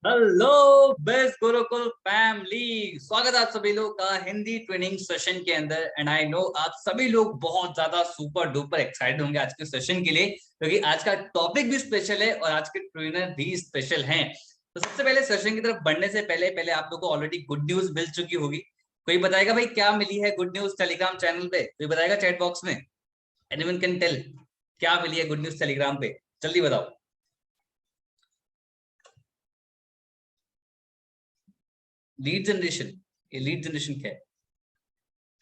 Hello best Gurukul family, स्वागत है आप सभी लोग का हिंदी ट्रेनिंग सेशन के अंदर। एंड आई नो आप सभी लोग बहुत ज्यादा सुपर डुपर एक्साइटेड होंगे आज के सेशन के लिए, क्योंकि आज का टॉपिक भी स्पेशल है और आज के ट्रेनर भी स्पेशल हैं। तो सबसे पहले सेशन की तरफ बढ़ने से पहले पहले आप लोगों को ऑलरेडी गुड न्यूज मिल चुकी होगी। कोई बताएगा भाई क्या मिली है गुड न्यूज टेलीग्राम चैनल पे? कोई बताएगा चैट बॉक्स में? एनीवन कैन टेल क्या मिली है गुड न्यूज टेलीग्राम पे? जल्दी बताओ। Lead generation. ये लीड जनरेशन क्या है?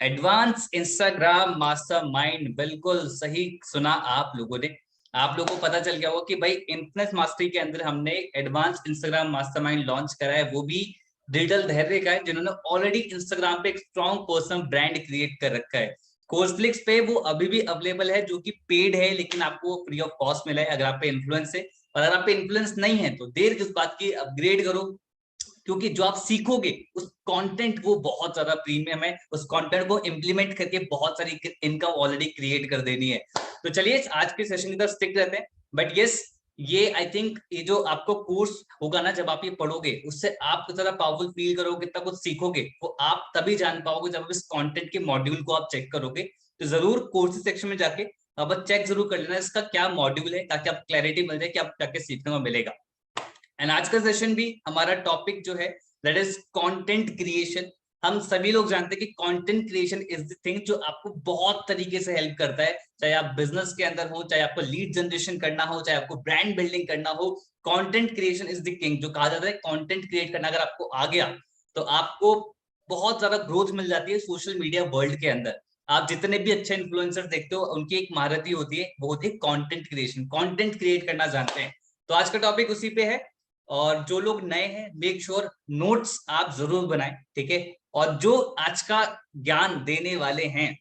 एडवांस इंस्टाग्राम मास्टरमाइंड, बिल्कुल सही सुना आप लोगों ने। आप लोगों को पता चल गया होगा कि भाई इन्फ्लुएंस मास्टरी के अंदर हमने एडवांस इंस्टाग्राम मास्टरमाइंड लॉन्च करा है, वो भी डिजिटल धैर्य का है, जिन्होंने ऑलरेडी इंस्टाग्राम पे एक स्ट्रॉन्ग पर्सनल ब्रांड क्रिएट कर रखा है। कोर्सफ्लिक्स पे वो अभी भी अवेलेबल है, जो कि पेड है, लेकिन आपको फ्री ऑफ कॉस्ट मिला है अगर आप पे इन्फ्लुएंस है। और अगर आप पे इन्फ्लुएंस नहीं है तो देर किस बात की, अपग्रेड करो, क्योंकि जो आप सीखोगे उस कंटेंट वो बहुत ज्यादा प्रीमियम है। उस कंटेंट को इंप्लीमेंट करके बहुत सारी इनकम ऑलरेडी क्रिएट कर देनी है। तो चलिए आज के सेशन की तरफ स्टिक रहते हैं। बट यस, ये आई थिंक ये जो आपको कोर्स होगा ना, जब आप ये पढ़ोगे उससे आप कितना पावरफुल फील करोगे, कितना कुछ सीखोगे, वो आप तभी जान पाओगे जब इस कंटेंट के मॉड्यूल को आप चेक करोगे। तो जरूर कोर्सेज सेक्शन में जाके अब चेक जरूर कर लेना इसका क्या मॉड्यूल है, ताकि आप क्लैरिटी मिल जाए कि आप क्या क्या सीखने को मिलेगा। एंड आज का सेशन भी हमारा टॉपिक जो है दैट इज कंटेंट क्रिएशन। हम सभी लोग जानते हैं कि content creation is the thing जो आपको बहुत तरीके से हेल्प करता है, चाहे आप बिजनेस के अंदर हो, चाहे आपको लीड जनरेशन करना हो, चाहे आपको ब्रांड बिल्डिंग करना हो। Content creation is the king. जो कहा जाता है कंटेंट क्रिएट करना अगर आपको आ गया तो आपको बहुत ज्यादा ग्रोथ मिल जाती है सोशल मीडिया वर्ल्ड के अंदर। आप जितने भी अच्छे इन्फ्लुएंसर देखते हो उनकी एक महारत ही होती है, वो होती है कंटेंट क्रिएशन, कंटेंट क्रिएट करना जानते हैं। तो आज का टॉपिक उसी पे है। और जो लोग नए हैं मेक श्योर नोट्स आप जरूर बनाएं, ठीक है। और जो आज का ज्ञान देने वाले हैं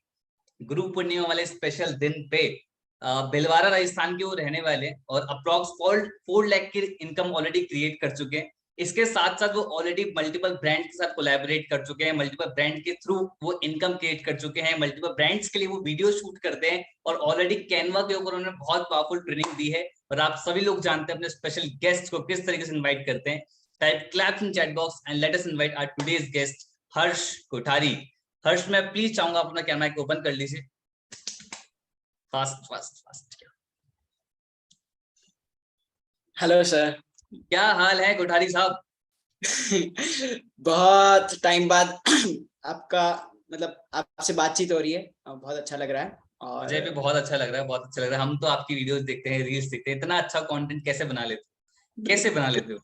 गुरु पूर्णिमा वाले स्पेशल दिन पे, भिलवाड़ा राजस्थान के वो रहने वाले हैं और अप्रॉक्स 4 लाख की इनकम ऑलरेडी क्रिएट कर चुके हैं। इसके साथ साथ वो ऑलरेडी मल्टीपल ब्रांड के साथ कोलैबोरेट कर चुके हैं, मल्टीपल ब्रांड के थ्रू वो इनकम क्रिएट कर चुके हैं, मल्टीपल ब्रांड्स के लिए वो वीडियो शूट करते हैं और ऑलरेडी कैनवा के ऊपर उन्होंने बहुत पावरफुल ट्रेनिंग दी है। और आप सभी लोग जानते हैं अपने स्पेशल गेस्ट को किस तरीके से इन्वाइट करते हैं। Type claps in chat box and let us invite our today's guest Harsh Kothari. Harsh, मैं प्लीज चाहूंगा अपना कैमरा को ओपन कर लीजिए। Fast fast fast. Hello sir. क्या हाल है कोठारी साहब? बहुत टाइम बाद आपका मतलब आपसे बातचीत हो रही है, बहुत अच्छा लग रहा है। और मुझे भी बहुत अच्छा लग रहा है, बहुत अच्छा लग रहा है। हम तो आपकी वीडियोस देखते हैं, रील्स देखते हैं, इतना अच्छा कंटेंट कैसे बना लेते हो, कैसे बना लेते हो?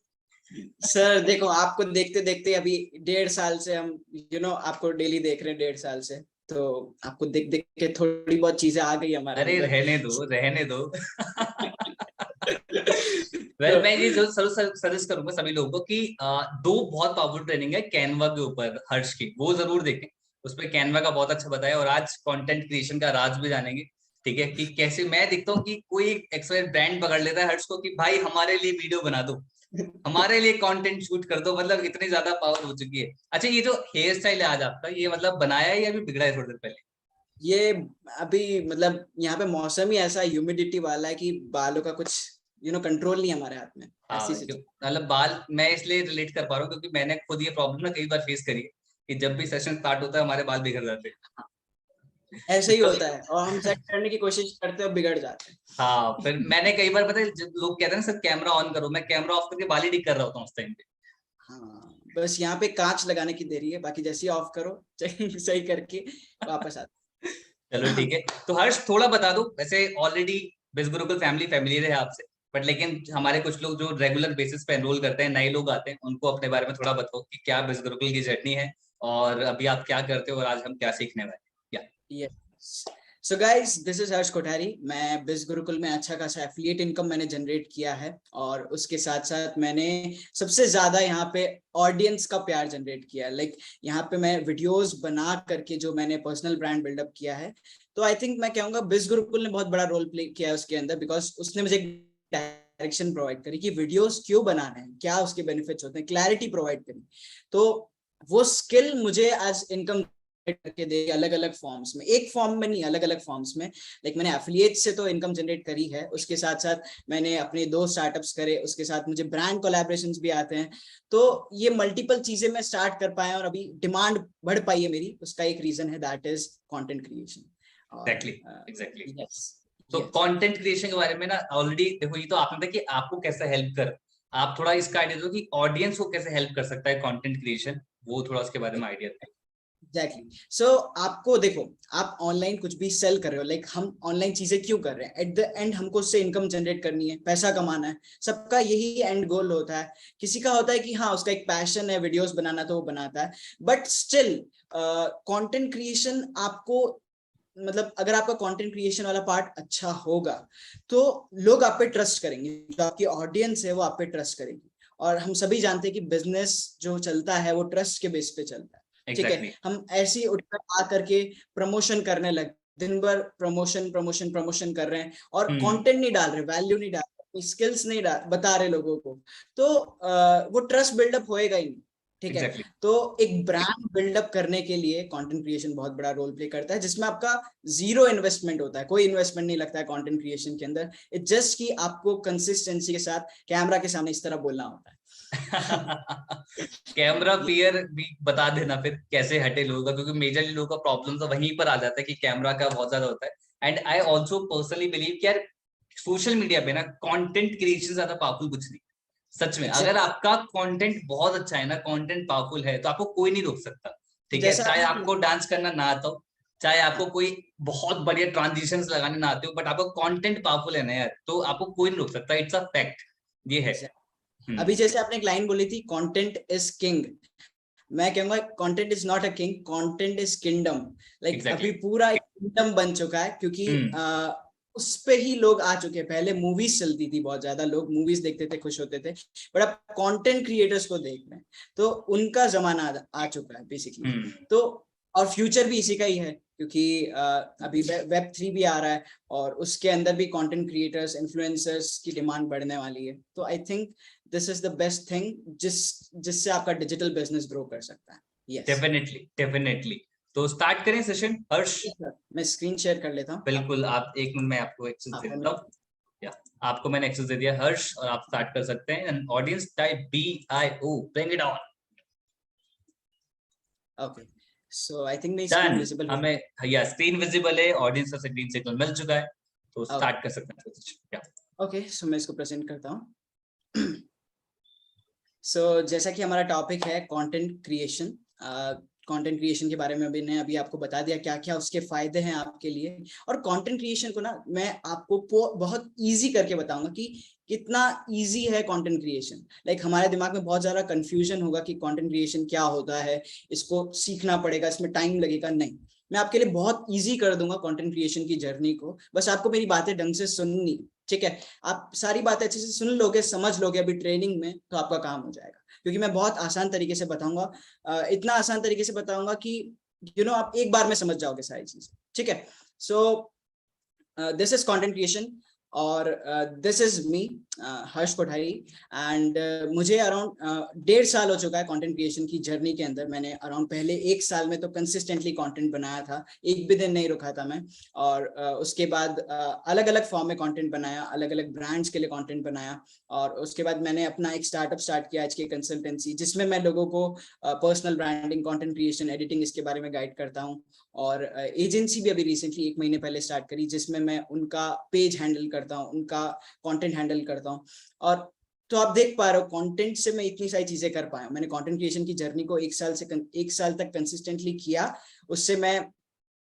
सर देखो, आपको देखते देखते अभी 1.5 साल से हम आपको डेली देख रहे हैं, 1.5 साल से। तो आपको देख देख के थोड़ी बहुत चीजें आ गई हमारे अरे अंदर। रहने दो, रहने दो। वेल, तो मैं ये जरूर सजेस्ट करूंगा सभी लोगों को कि दो बहुत पावरफुल ट्रेनिंग है कैनवा के ऊपर हर्ष की, वो जरूर देखें। उसमें कैनवा का बहुत अच्छा बताया और आज कंटेंट क्रिएशन का राज भी जानेंगे। ठीक है कि कैसे मैं देखता हूँ कि कोई एक्सवाइज ब्रांड पकड़ लेता है हर्ष को कि भाई हमारे लिए वीडियो बना दो, हमारे लिए कंटेंट शूट कर दो, मतलब इतनी ज्यादा पावर हो चुकी है। अच्छा, ये जो हेयर स्टाइल है आज आपका, ये मतलब बनाया है या अभी बिगड़ा है थोड़ी देर पहले? ये अभी मतलब यहाँ पे मौसम ही ऐसा ह्यूमिडिटी वाला है कि बालों का कुछ कंट्रोल नहीं है हमारे हाथ में, ऐसी हाँ, सिचुएशन। मतलब बाल मैं इसलिए रिलेट कर पा रहा हूँ क्योंकि मैंने खुद ये प्रॉब्लम ना कई बार फेस करी है कि जब भी सेशन स्टार्ट होता है हमारे बाल बिगड़ जाते ऐसे हैं। ही होता है और हम सेट करने की कोशिश करते हैं और बिगड़ जाते हैं। हाँ, फिर मैंने कई बार, पता है जब लोग कहते हैं ना सर कैमरा ऑन करो, मैं कैमरा ऑफ करके बाल ही ठीक कर रहा होता हूँ उस टाइम पे। हाँ, बस यहाँ पे कांच लगाने की देरी है, बाकी जैसे ही ऑफ करो सही करके वापस आते। चलो ठीक है। तो हर्ष थोड़ा बता दो, वैसे ऑलरेडी बिज गुरुकुल फैमिली फैमिलियर है आपसे, बट लेकिन हमारे कुछ लोग जो रेगुलर बेसिस पे एनरोल करते हैं, नए लोग आते हैं, उनको अपने बारे में थोड़ा बताओ कि क्या बिज गुरुकुल की जर्नी है और अभी आप क्या करते हो और आज हम क्या सीखने वाले हैं। Yes, so guys, this is Harsh Kothari. मैं बिज गुरुकुल में अच्छा खासा एफिलिएट इनकम मैंने जनरेट किया है और उसके साथ साथ मैंने सबसे ज्यादा यहाँ पे ऑडियंस का प्यार जनरेट किया है। लाइक यहाँ पे मैं वीडियोस बना करके जो मैंने पर्सनल ब्रांड बिल्डअप किया है, तो आई थिंक मैं कहूँगा बिज गुरुकुल ने बहुत बड़ा रोल प्ले किया है उसके अंदर, बिकॉज उसने मुझे डायरेक्शन प्रोवाइड करी कि वीडियोस क्यों बनाने हैं, क्या उसके बेनिफिट्स होते हैं, क्लैरिटी प्रोवाइड करी। तो वो स्किल मुझे आज इनकम करके दे अलग अलग फॉर्म्स में, एक फॉर्म में नहीं, अलग अलग फॉर्म्स में। लाइक मैंने एफिलिएट से तो इनकम जनरेट करी है, उसके साथ साथ मैंने अपने 2 स्टार्टअप्स करे, उसके साथ मुझे ब्रांड कोलैबोरेशंस भी आते हैं। तो ये मल्टीपल चीजें मैं स्टार्ट कर पाया और अभी डिमांड बढ़ पाई है मेरी, उसका एक रीजन है, that is content creation. Exactly. Yes. तो कंटेंट क्रिएशन के बारे में ना ऑलरेडी देखो, ये तो आपने था कि आपको कैसे हेल्प कर, आप थोड़ा इसका आइडिया दो कि ऑडियंस को कैसे हेल्प कर सकता है कंटेंट क्रिएशन, वो थोड़ा उसके बारे में आइडिया दो। एग्जैक्टली। सो आपको देखो, आप ऑनलाइन कुछ भी सेल कर रहे हो, लाइक हम ऑनलाइन चीजें क्यों कर रहे हैं, एट द एंड हमको उससे इनकम जनरेट करनी है, पैसा कमाना है, सबका यही एंड गोल होता है। किसी का होता है कि हाँ उसका एक पैशन है वीडियोस बनाना, तो वो बनाता है, बट स्टिल कंटेंट क्रिएशन आपको, मतलब अगर आपका कंटेंट क्रिएशन वाला पार्ट अच्छा होगा तो लोग आप पे ट्रस्ट करेंगे, जो आपकी ऑडियंस है वो आप पे ट्रस्ट करेगी। और हम सभी जानते हैं कि बिजनेस जो चलता है वो ट्रस्ट के बेस पे चलता है। ठीक है, हम ऐसे ही उठकर आ करके प्रमोशन करने लगे, दिन भर प्रमोशन प्रमोशन प्रमोशन कर रहे हैं और कंटेंट नहीं डाल रहे, वैल्यू नहीं डाल रहे, स्किल्स नहीं बता रहे लोगों को, तो वो ट्रस्ट बिल्डअप होएगा ही नहीं। ठीक है, तो एक ब्रांड बिल्डअप करने के लिए कंटेंट क्रिएशन बहुत बड़ा रोल प्ले करता है, जिसमें आपका जीरो इन्वेस्टमेंट होता है, कोई इन्वेस्टमेंट नहीं लगता है कंटेंट क्रिएशन के अंदर। इट्स जस्ट कि आपको कंसिस्टेंसी के साथ कैमरा के सामने इस तरह बोलना होता है। कैमरा फियर भी बता देना फिर कैसे हटे लोगों का, क्योंकि मेजरली लोगों का प्रॉब्लम तो वहीं पर आ जाता है कि कैमरा का बहुत ज्यादा होता है। And I also personally believe कि यार सोशल मीडिया पे ना कंटेंट क्रिएशन ज्यादा पावरफुल कुछ नहीं। सच में अगर आपका कंटेंट बहुत अच्छा है ना, कंटेंट पावरफुल है, तो आपको कोई नहीं रोक सकता। ठीक है, चाहे आपको डांस करना ना आता हो, चाहे आपको कोई बहुत बढ़िया ट्रांजिशंस लगाने ना आते हो, बट आपका कंटेंट पावरफुल है ना यार, तो आपको कोई नहीं रोक सकता। इट्स अ फैक्ट, ये है। अभी जैसे आपने एक लाइन बोली थी, कंटेंट इज किंग, मैं कहूंगा content is not a king, content is kingdom. Like अभी पूरा एक किंगडम बन चुका है, क्योंकि उस पे ही लोग आ चुके हैं। पहले मूवीज चलती थी बहुत ज्यादा, लोग मूवीज देखते थे, खुश होते थे, बट अब कंटेंट क्रिएटर्स को देख रहे हैं, तो उनका जमाना आ चुका है बेसिकली। तो और फ्यूचर भी इसी का ही है, क्योंकि अभी Web3 भी आ रहा है और उसके अंदर भी कंटेंट क्रिएटर्स, इन्फ्लुएंसर्स की डिमांड बढ़ने वाली है। तो I think this is the best thing जिससे आपका डिजिटल बिजनेस ग्रो कर सकता है। Yes, definitely. तो स्टार्ट करें सेशन हर्ष? मैं स्क्रीन शेयर कर लेता हूँ। बिल्कुल, आप एक मिनट में आपको एक्सेस दे देता हूँ। आपको मैंने एक्सेस दे दिया हर्ष, और आप स्टार्ट कर सकते हैं। Audience type BIO, bring it on. Okay, so I think मेरी स्क्रीन विजिबल है। हमें या स्क्रीन विजिबल है, ऑडियंस का ग्रीन सिग्नल मिल चुका है, तो स्टार्ट कर सकते हैं। ओके, सो मैं इसको प्रेजेंट करता हूँ। सो जैसा कि हमारा टॉपिक है कंटेंट क्रिएशन, कंटेंट क्रिएशन के बारे में अभी आपको बता दिया क्या क्या उसके फायदे हैं आपके लिए। और कंटेंट क्रिएशन को ना मैं आपको बहुत इजी करके बताऊंगा कि कितना इजी है कंटेंट क्रिएशन। लाइक हमारे दिमाग में बहुत ज्यादा कंफ्यूजन होगा कि कंटेंट क्रिएशन क्या होता है, इसको सीखना पड़ेगा, इसमें टाइम लगेगा। नहीं, मैं आपके लिए बहुत इजी कर दूंगा कंटेंट क्रिएशन की जर्नी को, बस आपको मेरी बातें ढंग से सुननी। ठीक है, आप सारी बातें अच्छे से सुन लोगे, समझ लोगे अभी ट्रेनिंग में, तो आपका काम हो जाएगा। क्योंकि मैं बहुत आसान तरीके से बताऊंगा, इतना आसान तरीके से बताऊंगा कि आप एक बार में समझ जाओगे सारी चीजें। ठीक है, so this is content creation और this is me, Harsh Kothari. And मुझे अराउंड 1.5 साल हो चुका है कंटेंट क्रिएशन की जर्नी के अंदर। मैंने अराउंड पहले 1 साल में तो कंसिस्टेंटली कंटेंट बनाया था, एक भी दिन नहीं रुका था मैं। और उसके बाद अलग अलग फॉर्म में कंटेंट बनाया, अलग अलग ब्रांड्स के लिए कंटेंट बनाया। और उसके बाद मैंने अपना एक स्टार्टअप स्टार्ट किया, HK कंसल्टेंसी, जिसमें मैं लोगों को personal branding, content creation, editing, इसके बारे में गाइड करता हूँ। और एजेंसी भी अभी रिसेंटली 1 महीने पहले स्टार्ट करी, जिसमें मैं उनका पेज हैंडल करता हूँ, उनका कंटेंट हैंडल करता हूँ। और तो आप देख पा रहे हो कंटेंट से मैं इतनी सारी चीजें कर पाया। मैंने कंटेंट क्रिएशन की जर्नी को 1 साल तक कंसिस्टेंटली किया। उससे मैं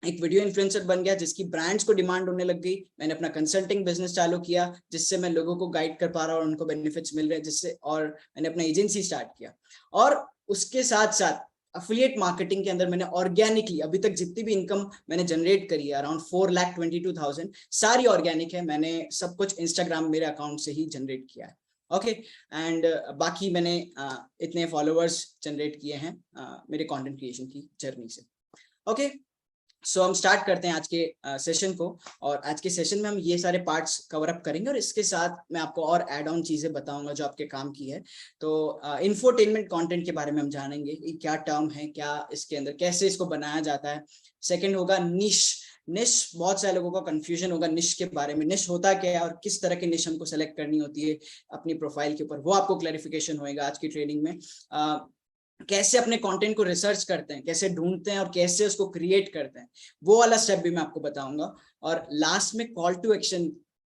एक वीडियो इन्फ्लुएंसर बन गया, जिसकी ब्रांड्स को डिमांड होने लग गई। मैंने अपना कंसल्टिंग बिजनेस चालू किया, जिससे मैं लोगों को गाइड कर पा रहा हूँ और उनको बेनिफिट्स मिल रहे हैं, जिससे, और मैंने अपना एजेंसी स्टार्ट किया। और उसके साथ साथ अफिलिएट मार्केटिंग के अंदर मैंने ऑर्गेनिकली अभी तक जितनी भी इनकम मैंने जनरेट करी है, अराउंड 4,22,000, सारी ऑर्गेनिक है। मैंने सब कुछ इंस्टाग्राम मेरे अकाउंट से ही जनरेट किया है। ओके, एंड बाकी मैंने इतने फॉलोअर्स जनरेट किए हैं मेरे कंटेंट क्रिएशन की जर्नी से। ओके, सो हम स्टार्ट करते हैं आज के सेशन को, और आज के सेशन में हम ये सारे पार्ट्स कवर अप करेंगे और इसके साथ मैं आपको और एड ऑन चीजें बताऊंगा जो आपके काम की है। तो इंफोटेनमेंट कंटेंट के बारे में हम जानेंगे, ये क्या टर्म है, क्या इसके अंदर कैसे इसको बनाया जाता है। सेकंड होगा निश। निश, बहुत सारे लोगों का कंफ्यूजन होगा निश के बारे में, निश होता क्या है और किस तरह की निश हमको सेलेक्ट करनी होती है अपनी प्रोफाइल के ऊपर, वो आपको क्लैरिफिकेशन होएगा आज की ट्रेनिंग में। कैसे अपने कंटेंट को रिसर्च करते हैं, कैसे ढूंढते हैं और कैसे उसको क्रिएट करते हैं, वो वाला स्टेप भी मैं आपको बताऊंगा। और लास्ट में कॉल टू एक्शन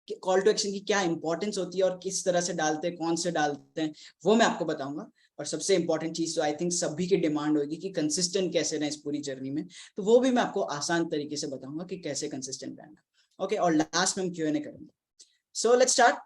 की क्या इंपॉर्टेंस होती है और किस तरह से डालते हैं, कौन से डालते हैं, वो मैं आपको बताऊंगा। और सबसे इंपॉर्टेंट चीज तो आई थिंक सभी की डिमांड होगी कि कंसिस्टेंट कैसे रहें इस पूरी जर्नी में, तो वो भी मैं आपको आसान तरीके से बताऊंगा कि कैसे कंसिस्टेंट रहना। ओके, और लास्ट में हम Q&A करेंगे। So let's start.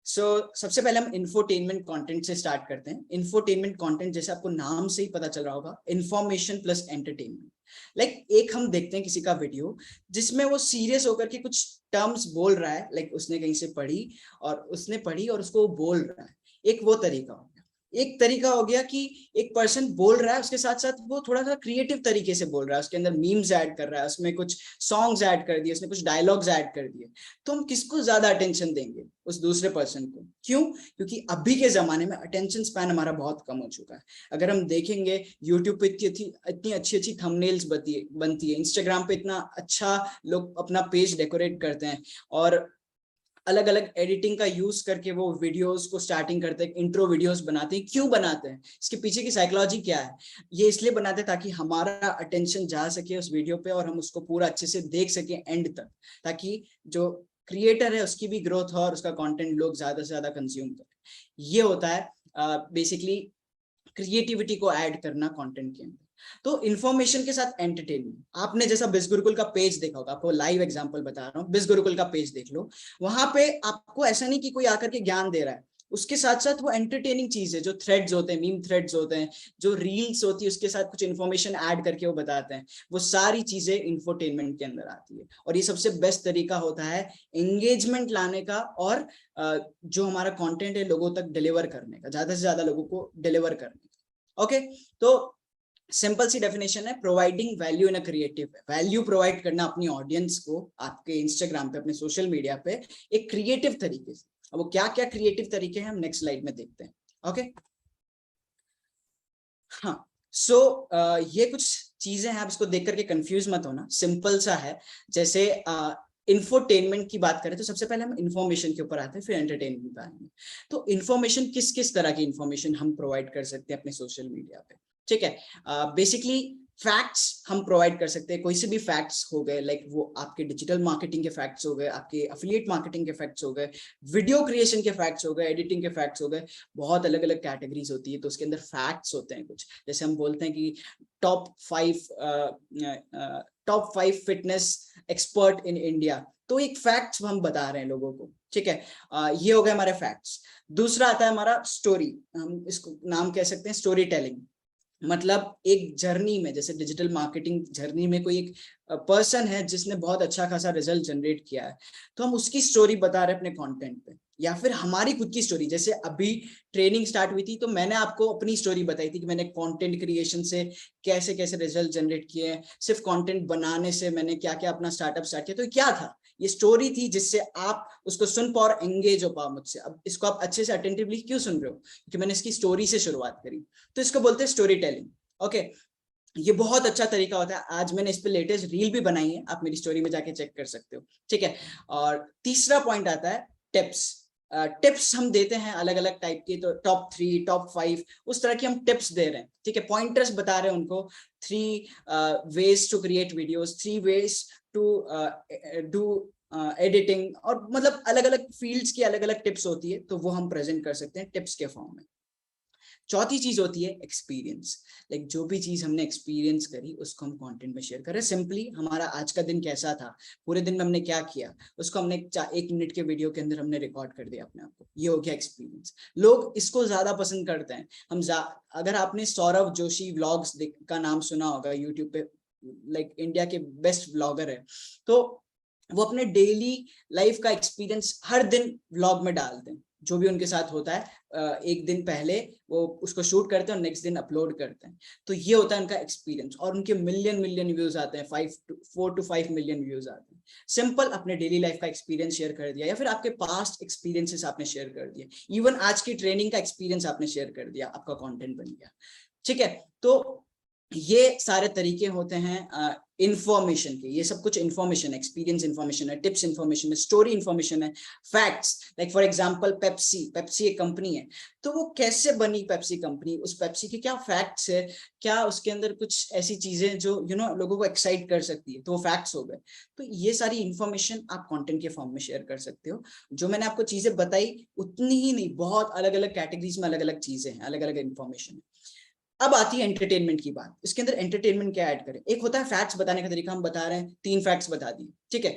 सबसे पहले हम इंफोटेनमेंट कंटेंट से स्टार्ट करते हैं। इंफोटेनमेंट कंटेंट, जैसे आपको नाम से ही पता चल रहा होगा, इंफॉर्मेशन प्लस एंटरटेनमेंट। लाइक एक हम देखते हैं किसी का वीडियो जिसमें वो सीरियस होकर के कुछ टर्म्स बोल रहा है, लाइक उसने कहीं से पढ़ी और उसको वो बोल रहा है, एक वो तरीका हो गया। एक तरीका हो गया कि एक पर्सन बोल रहा है, उसके साथ साथ वो थोड़ा सा क्रिएटिव तरीके से बोल रहा है, उसके अंदर मीम्स ऐड कर रहा है, उसमें कुछ सॉन्ग्स ऐड कर दिए, उसने कुछ डायलॉग्स ऐड कर दिए। तो हम किसको ज्यादा अटेंशन देंगे? उस दूसरे पर्सन को। क्यों? क्योंकि अभी के जमाने में अटेंशन स्पैन हमारा बहुत कम हो चुका है। अगर हम देखेंगे यूट्यूब पे इतनी अच्छी अच्छी थंबनेल्स बनती है, इंस्टाग्राम पे इतना अच्छा लोग अपना पेज डेकोरेट करते हैं, और अलग अलग एडिटिंग का यूज करके वो वीडियोस को स्टार्टिंग करते हैं, इंट्रो वीडियोस बनाते हैं। क्यों बनाते हैं? इसके पीछे की साइकोलॉजी क्या है? ये इसलिए बनाते हैं ताकि हमारा अटेंशन जा सके उस वीडियो पे और हम उसको पूरा अच्छे से देख सके एंड तक, ताकि जो क्रिएटर है उसकी भी ग्रोथ हो और उसका कंटेंट लोग ज्यादा से ज्यादा कंज्यूम करें। ये होता है बेसिकली क्रिएटिविटी को ऐड करना कंटेंट के अंदर। तो इंफॉर्मेशन के साथ एंटरटेनमेंट। आपने जैसा बिज गुरुकुल का पेज देखा होगा, आपको लाइव एग्जांपल बता रहा हूँ, बिज गुरुकुल का पेज देख लो। वहां पे आपको ऐसा नहीं कि कोई आकर के ज्ञान दे रहा है, उसके साथ साथ वो एंटरटेनिंग चीज है, जो थ्रेड्स होते हैं, मीम थ्रेड्स होते हैं, जो रील्स होती है, उसके साथ कुछ इन्फॉर्मेशन ऐड करके वो बताते हैं। वो सारी चीजें इंफोटेनमेंट के अंदर आती है, और ये सबसे बेस्ट तरीका होता है एंगेजमेंट लाने का, और जो हमारा कंटेंट है लोगों तक डिलीवर करने का, ज्यादा से ज्यादा लोगों को डिलीवर करने का। ओके, तो सिंपल सी डेफिनेशन है, providing value in a creative way. Value provide करना अपनी ऑडियंस को, आपके इंस्टाग्राम पे, अपने सोशल मीडिया पे, एक क्रिएटिव तरीके से। अब वो क्या क्या क्रिएटिव तरीके हैं हम नेक्स्ट स्लाइड में देखते हैं। ओके, हाँ। सो ये कुछ चीजें हैं, आप इसको देख करके कंफ्यूज मत होना, सिंपल सा है। जैसे इंफोटेनमेंट की बात करें तो सबसे पहले हम इंफॉर्मेशन के ऊपर आते हैं, फिर एंटरटेनमेंट पे आएंगे। तो इंफॉर्मेशन किस किस तरह की इंफॉर्मेशन हम प्रोवाइड कर सकते हैं अपने सोशल मीडिया पे? ठीक है, बेसिकली फैक्ट्स हम प्रोवाइड कर सकते हैं, कोई से भी फैक्ट्स हो गए, लाइक वो आपके डिजिटल मार्केटिंग के फैक्ट्स हो गए, आपके एफिलिएट मार्केटिंग के फैक्ट्स हो गए, वीडियो क्रिएशन के फैक्ट्स हो गए, एडिटिंग के फैक्ट्स हो गए। बहुत अलग अलग कैटेगरीज होती है, तो उसके अंदर फैक्ट्स होते हैं कुछ। जैसे हम बोलते हैं कि top 5 fitness expert in India, तो एक फैक्ट्स हम बता रहे हैं लोगों को। ठीक है, ये हो गए हमारे फैक्ट्स। दूसरा आता है हमारा स्टोरी, हम इसको नाम कह सकते हैं स्टोरी टेलिंग। मतलब एक जर्नी में, जैसे डिजिटल मार्केटिंग जर्नी में कोई एक पर्सन है जिसने बहुत अच्छा खासा रिजल्ट जनरेट किया है, तो हम उसकी स्टोरी बता रहे हैं अपने कंटेंट पे, या फिर हमारी खुद की स्टोरी। जैसे अभी ट्रेनिंग स्टार्ट हुई थी तो मैंने आपको अपनी स्टोरी बताई थी कि मैंने कंटेंट क्रिएशन से कैसे कैसे रिजल्ट जनरेट किए हैं, सिर्फ कंटेंट बनाने से मैंने क्या क्या अपना स्टार्टअप स्टार्ट किया। तो क्या था? ये स्टोरी थी जिससे आप उसको सुन पाओ और एंगेज हो पाओ मुझसे। अब इसको आप अच्छे से अटेंटिवली क्यों सुन रहे हो? क्योंकि मैंने इसकी स्टोरी से शुरुआत करी। तो इसको बोलते हैं स्टोरी टेलिंग। ओके, ये बहुत अच्छा तरीका होता है। आज मैंने इस पे लेटेस्ट रील भी बनाई है, आप मेरी स्टोरी में जाके चेक कर सकते हो। ठीक है, और तीसरा पॉइंट आता है टिप्स। टिप्स हम देते हैं अलग अलग टाइप की, तो टॉप 3 टॉप 5 उस तरह की हम टिप्स दे रहे हैं। ठीक है, पॉइंटर्स बता रहे हैं उनको, 3 ways to create videos, 3 ways to do editing, और मतलब अलग अलग फील्ड्स की अलग अलग टिप्स होती है, तो वो हम प्रेजेंट कर सकते हैं टिप्स के फॉर्म में। चौथी चीज होती है एक्सपीरियंस। लाइक जो भी चीज हमने एक्सपीरियंस करी उसको हम कंटेंट में शेयर करें। सिंपली हमारा आज का दिन कैसा था, पूरे दिन में हमने क्या किया, उसको हमने 1 मिनट के वीडियो के अंदर हमने रिकॉर्ड कर दिया अपने आप को। ये हो गया एक्सपीरियंस। लोग इसको ज्यादा पसंद करते हैं। अगर आपने सौरभ जोशी व्लॉग्स का नाम सुना होगा यूट्यूब पे, लाइक इंडिया के बेस्ट व्लॉगर है, तो वो अपने डेली लाइफ का एक्सपीरियंस हर दिन व्लॉग में डालते हैं। जो भी उनके साथ होता है एक दिन पहले वो उसको शूट करते हैं और नेक्स्ट दिन अपलोड करते हैं। तो ये होता है उनका एक्सपीरियंस, और उनके मिलियन व्यूज आते हैं, 4 to 5 मिलियन व्यूज आते हैं। सिंपल अपने डेली लाइफ का एक्सपीरियंस शेयर कर दिया, या फिर आपके पास्ट एक्सपीरियंसेस आपने शेयर कर दिए, इवन आज की ट्रेनिंग का एक्सपीरियंस आपने शेयर कर दिया, आपका कंटेंट बन गया। ठीक है, तो ये सारे तरीके होते हैं इंफॉर्मेशन के। ये सब कुछ इंफॉर्मेशन, एक्सपीरियंस इंफॉर्मेशन है, टिप्स इंफॉर्मेशन है, स्टोरी इंफॉर्मेशन है, facts. Like for example Pepsi एक कंपनी है, तो वो कैसे बनी पेप्सी कंपनी, उस पेप्सी के क्या फैक्ट्स है, क्या उसके अंदर कुछ ऐसी चीजें जो लोगों को एक्साइट कर सकती है, तो वो फैक्ट्स हो गए। तो ये सारी इंफॉर्मेशन आप कंटेंट के फॉर्म में शेयर कर सकते हो। जो मैंने आपको चीजें बताई उतनी ही नहीं, बहुत अलग अलग कैटेगरीज में अलग अलग चीजें हैं, अलग अलग इंफॉर्मेशन है। अब आती है एंटरटेनमेंट की बात। इसके अंदर एंटरटेनमेंट क्या ऐड करें? एक होता है फैक्ट्स बताने का तरीका, हम बता रहे हैं 3 फैक्ट्स बता दिए, ठीक है।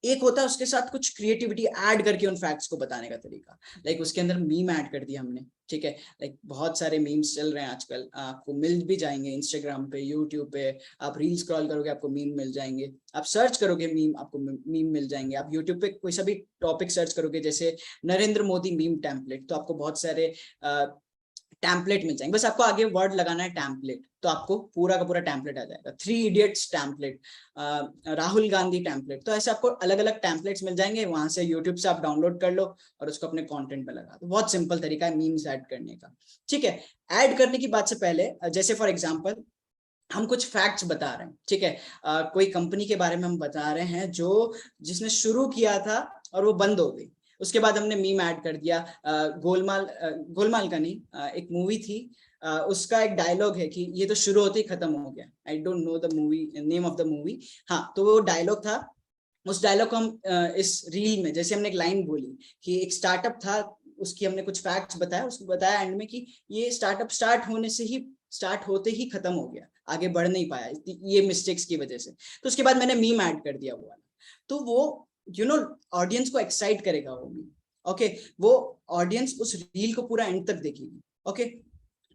एक होता है उसके साथ कुछ क्रिएटिविटी ऐड करके उन फैक्ट्स को बताने का तरीका। लाइक उसके अंदर मीम ऐड कर दिया हमने, ठीक है। लाइक बहुत सारे मीम्स चल रहे हैं आजकल, आपको मिल भी जाएंगे इंस्टाग्राम पे, यूट्यूब पे। आप रील स्क्रॉल करोगे आपको मीम मिल जाएंगे, आप सर्च करोगे मीम, आपको मीम मिल जाएंगे। आप यूट्यूब पे कोई सा भी टॉपिक सर्च करोगे, जैसे नरेंद्र मोदी मीम टेम्पलेट, तो आपको बहुत सारे टेम्पलेट मिल जाएंगे। बस आपको आगे वर्ड लगाना है टेम्पलेट, तो आपको पूरा का पूरा टेम्पलेट आ जाएगा। 3 idiots template, Rahul Gandhi template, तो ऐसे आपको अलग अलग टेम्पलेट्स मिल जाएंगे। वहां से यूट्यूब से आप डाउनलोड कर लो और उसको अपने कंटेंट पे लगा दो। बहुत सिंपल तरीका है मीम्स ऐड करने का, ठीक है। ऐड करने की बात से पहले, जैसे फॉर एग्जाम्पल हम कुछ फैक्ट्स बता रहे हैं, ठीक है। कोई कंपनी के बारे में हम बता रहे हैं जो जिसने शुरू किया था और वो बंद हो गई। उसके बाद हमने मीम ऐड कर दिया। गोलमाल का नहीं, एक मूवी थी, उसका एक डायलॉग है कि ये तो शुरू होते ही खत्म हो गया। I don't know the movie, name of the movie. हाँ, तो वो डायलॉग था। उस डायलॉग को हम इस रील में, जैसे हमने एक लाइन बोली कि एक स्टार्टअप था, उसकी हमने कुछ फैक्ट्स बताया, उसको बताया एंड में कि ये स्टार्टअप स्टार्ट होते ही खत्म हो गया, आगे बढ़ नहीं पाया ये मिस्टेक्स की वजह से। तो उसके बाद मैंने मीम ऐड कर दिया वो वाला, तो वो ऑडियंस को एक्साइट करेगा वो मीम। ओके, वो ऑडियंस उस रील को पूरा एंड तक देखेगी। ओके,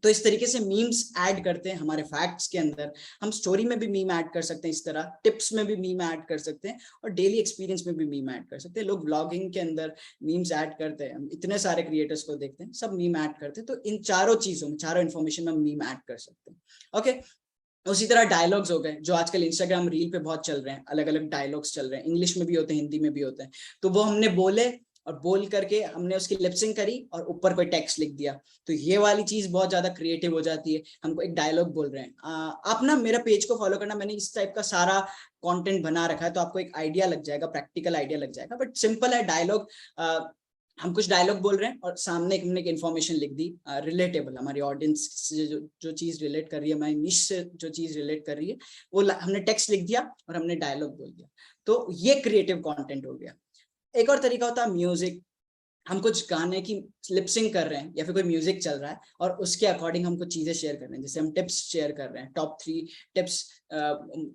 तो इस तरीके से मीम्स ऐड करते हैं हमारे फैक्ट्स के अंदर। हम स्टोरी में भी मीम ऐड कर सकते हैं, इस तरह टिप्स में भी मीम ऐड कर सकते हैं, और डेली एक्सपीरियंस में भी मीम ऐड कर सकते हैं। लोग व्लॉगिंग के अंदर मीम्स ऐड करते हैं, हम इतने सारे क्रिएटर्स को देखते हैं, सब मीम ऐड करते हैं। तो इन चारों चीजों में, चारों इन्फॉर्मेशन में मीम ऐड कर सकते हैं। ओके, उसी तरह डायलॉग्स हो गए जो आजकल इंस्टाग्राम रील पे बहुत चल रहे हैं। अलग अलग डायलॉग्स चल रहे हैं, इंग्लिश में भी होते हैं, हिंदी में भी होते हैं। तो वो हमने बोले और बोल करके हमने उसकी लिपसिंग करी और ऊपर कोई टेक्स्ट लिख दिया। तो ये वाली चीज बहुत ज्यादा क्रिएटिव हो जाती है। हमको एक डायलॉग बोल रहे हैं, आप ना मेरा पेज को फॉलो करना, मैंने इस टाइप का सारा कंटेंट बना रखा है, तो आपको एक आइडिया लग जाएगा, प्रैक्टिकल आइडिया लग जाएगा। बट सिंपल है डायलॉग। हम कुछ डायलॉग बोल रहे हैं और सामने हमने एक इन्फॉर्मेशन लिख दी, रिलेटेबल, हमारी ऑडियंस से जो चीज रिलेट कर रही है, हमारी निश से जो चीज रिलेट कर रही है, वो हमने टेक्स्ट लिख दिया और हमने डायलॉग बोल दिया। तो ये क्रिएटिव कंटेंट हो गया। एक और तरीका होता है म्यूजिक। हम कुछ गाने की लिपसिंग कर रहे हैं या फिर कोई म्यूजिक चल रहा है और उसके अकॉर्डिंग हम कुछ चीजें शेयर कर रहे हैं। जैसे हम टिप्स शेयर कर रहे हैं,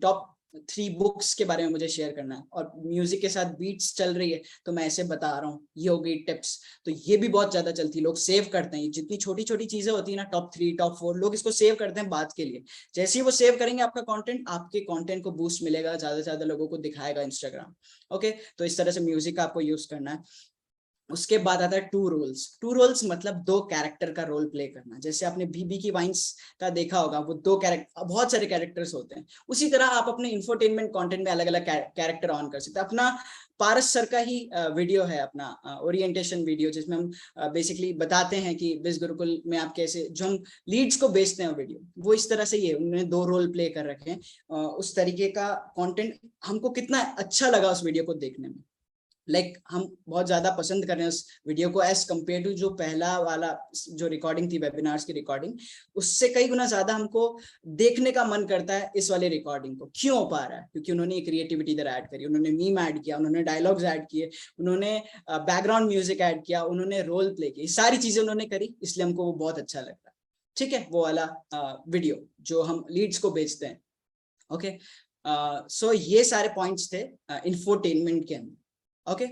टॉप 3 बुक्स के बारे में मुझे शेयर करना है, और म्यूजिक के साथ बीट्स चल रही है, तो मैं ऐसे बता रहा हूँ, ये हो गई टिप्स। तो ये भी बहुत ज्यादा चलती है, लोग सेव करते हैं। जितनी छोटी छोटी चीजें होती है ना, टॉप 3 टॉप 4, लोग इसको सेव करते हैं बात के लिए। जैसे ही वो सेव करेंगे आपका कंटेंट, आपके कंटेंट को बूस्ट मिलेगा, ज्यादा से ज्यादा लोगों को दिखाएगा इंस्टाग्राम। ओके, तो इस तरह से म्यूजिक का आपको यूज करना है। उसके बाद आता है 2 रोल्स मतलब 2 कैरेक्टर का रोल प्ले करना। जैसे आपने बीबी की वाइन्स का देखा होगा, वो 2 कैरेक्टर, बहुत सारे कैरेक्टर्स होते हैं। उसी तरह आप अपने इंफोटेनमेंट कंटेंट में अलग अलग कैरेक्टर ऑन कर सकते हैं। अपना पारस सर का ही वीडियो है, अपना ओरिएंटेशन वीडियो, जिसमें हम बेसिकली बताते हैं कि बिज गुरुकुल में आप कैसे, जो हम लीड्स को बेचते हैं वीडियो, वो इस तरह से ही है। उन्होंने 2 रोल प्ले कर रखे हैं। उस तरीके का कंटेंट हमको कितना अच्छा लगा उस वीडियो को देखने में। हम बहुत ज्यादा पसंद कर रहे हैं उस वीडियो को एज कम्पेयर टू जो पहला वाला जो रिकॉर्डिंग थी, वेबिनार्स की रिकॉर्डिंग, उससे कई गुना ज्यादा हमको देखने का मन करता है इस वाले रिकॉर्डिंग को। क्यों हो पा रहा है? क्योंकि उन्होंने क्रिएटिविटी इधर ऐड करी, उन्होंने मीम ऐड किया, उन्होंने डायलॉग्स ऐड किए, उन्होंने बैकग्राउंड म्यूजिक ऐड किया, उन्होंने रोल प्ले किया, सारी चीजें उन्होंने करी, इसलिए हमको वो बहुत अच्छा लगता है। ठीक है, वो वाला वीडियो जो हम लीड्स को बेचते हैं। ओके, सो ये सारे पॉइंट्स थे इंफोटेनमेंट के अंदर। ओके,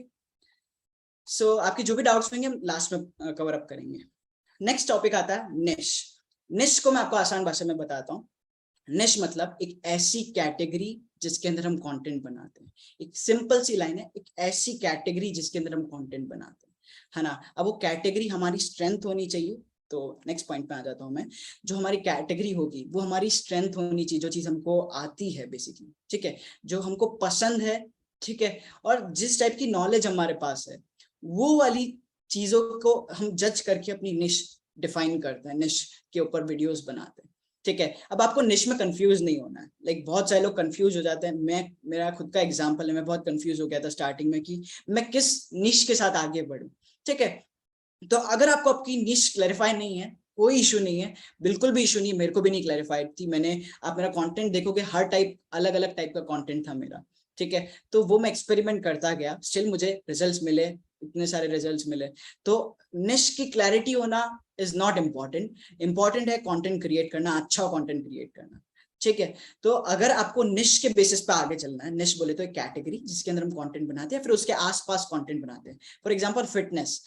सो आपके जो भी डाउट्स होंगे हम लास्ट में कवर अप करेंगे। नेक्स्ट टॉपिक आता है निश। निश को मैं आपको आसान भाषा में बताता हूँ। निश मतलब एक ऐसी कैटेगरी जिसके अंदर हम कंटेंट बनाते हैं। एक सिंपल सी लाइन है, एक ऐसी कैटेगरी जिसके अंदर हम कंटेंट बनाते हैं। है ना। अब वो कैटेगरी हमारी स्ट्रेंथ होनी चाहिए। तो नेक्स्ट पॉइंट पे आ जाता हूँ मैं। जो हमारी कैटेगरी होगी वो हमारी स्ट्रेंथ होनी चाहिए, जो चीज हमको आती है बेसिकली, ठीक है, जो हमको पसंद है, ठीक है, और जिस टाइप की नॉलेज हमारे पास है, वो वाली चीजों को हम जज करके अपनी निश डिफाइन करते हैं, निश के ऊपर वीडियोस बनाते हैं, ठीक है। अब आपको निश में कंफ्यूज नहीं होना है। लाइक बहुत सारे लोग कंफ्यूज हो जाते हैं। मेरा खुद का एग्जांपल है, मैं बहुत कंफ्यूज हो गया था स्टार्टिंग में कि मैं किस निश के साथ आगे बढ़ूं, ठीक है। तो अगर आपको आपकी निश क्लैरिफाई नहीं है, कोई इशू नहीं है, बिल्कुल भी इशू नहीं है। मेरे को भी नहीं क्लैरिफाइड थी। आप मेरा कंटेंट देखोगे, हर टाइप अलग अलग टाइप का कंटेंट था मेरा, ठीक है। तो वो मैं एक्सपेरिमेंट करता गया, स्टिल मुझे रिजल्ट्स मिले, इतने सारे रिजल्ट्स मिले। तो निश की क्लैरिटी होना इज नॉट इम्पॉर्टेंट। इंपॉर्टेंट है कंटेंट क्रिएट करना, अच्छा कंटेंट क्रिएट करना, ठीक है। तो अगर आपको निश के बेसिस पे आगे चलना है, निश बोले तो एक कैटेगरी जिसके अंदर हम कंटेंट बनाते हैं, फिर उसके आसपास कंटेंट बनाते हैं। फॉर एग्जांपल फिटनेस,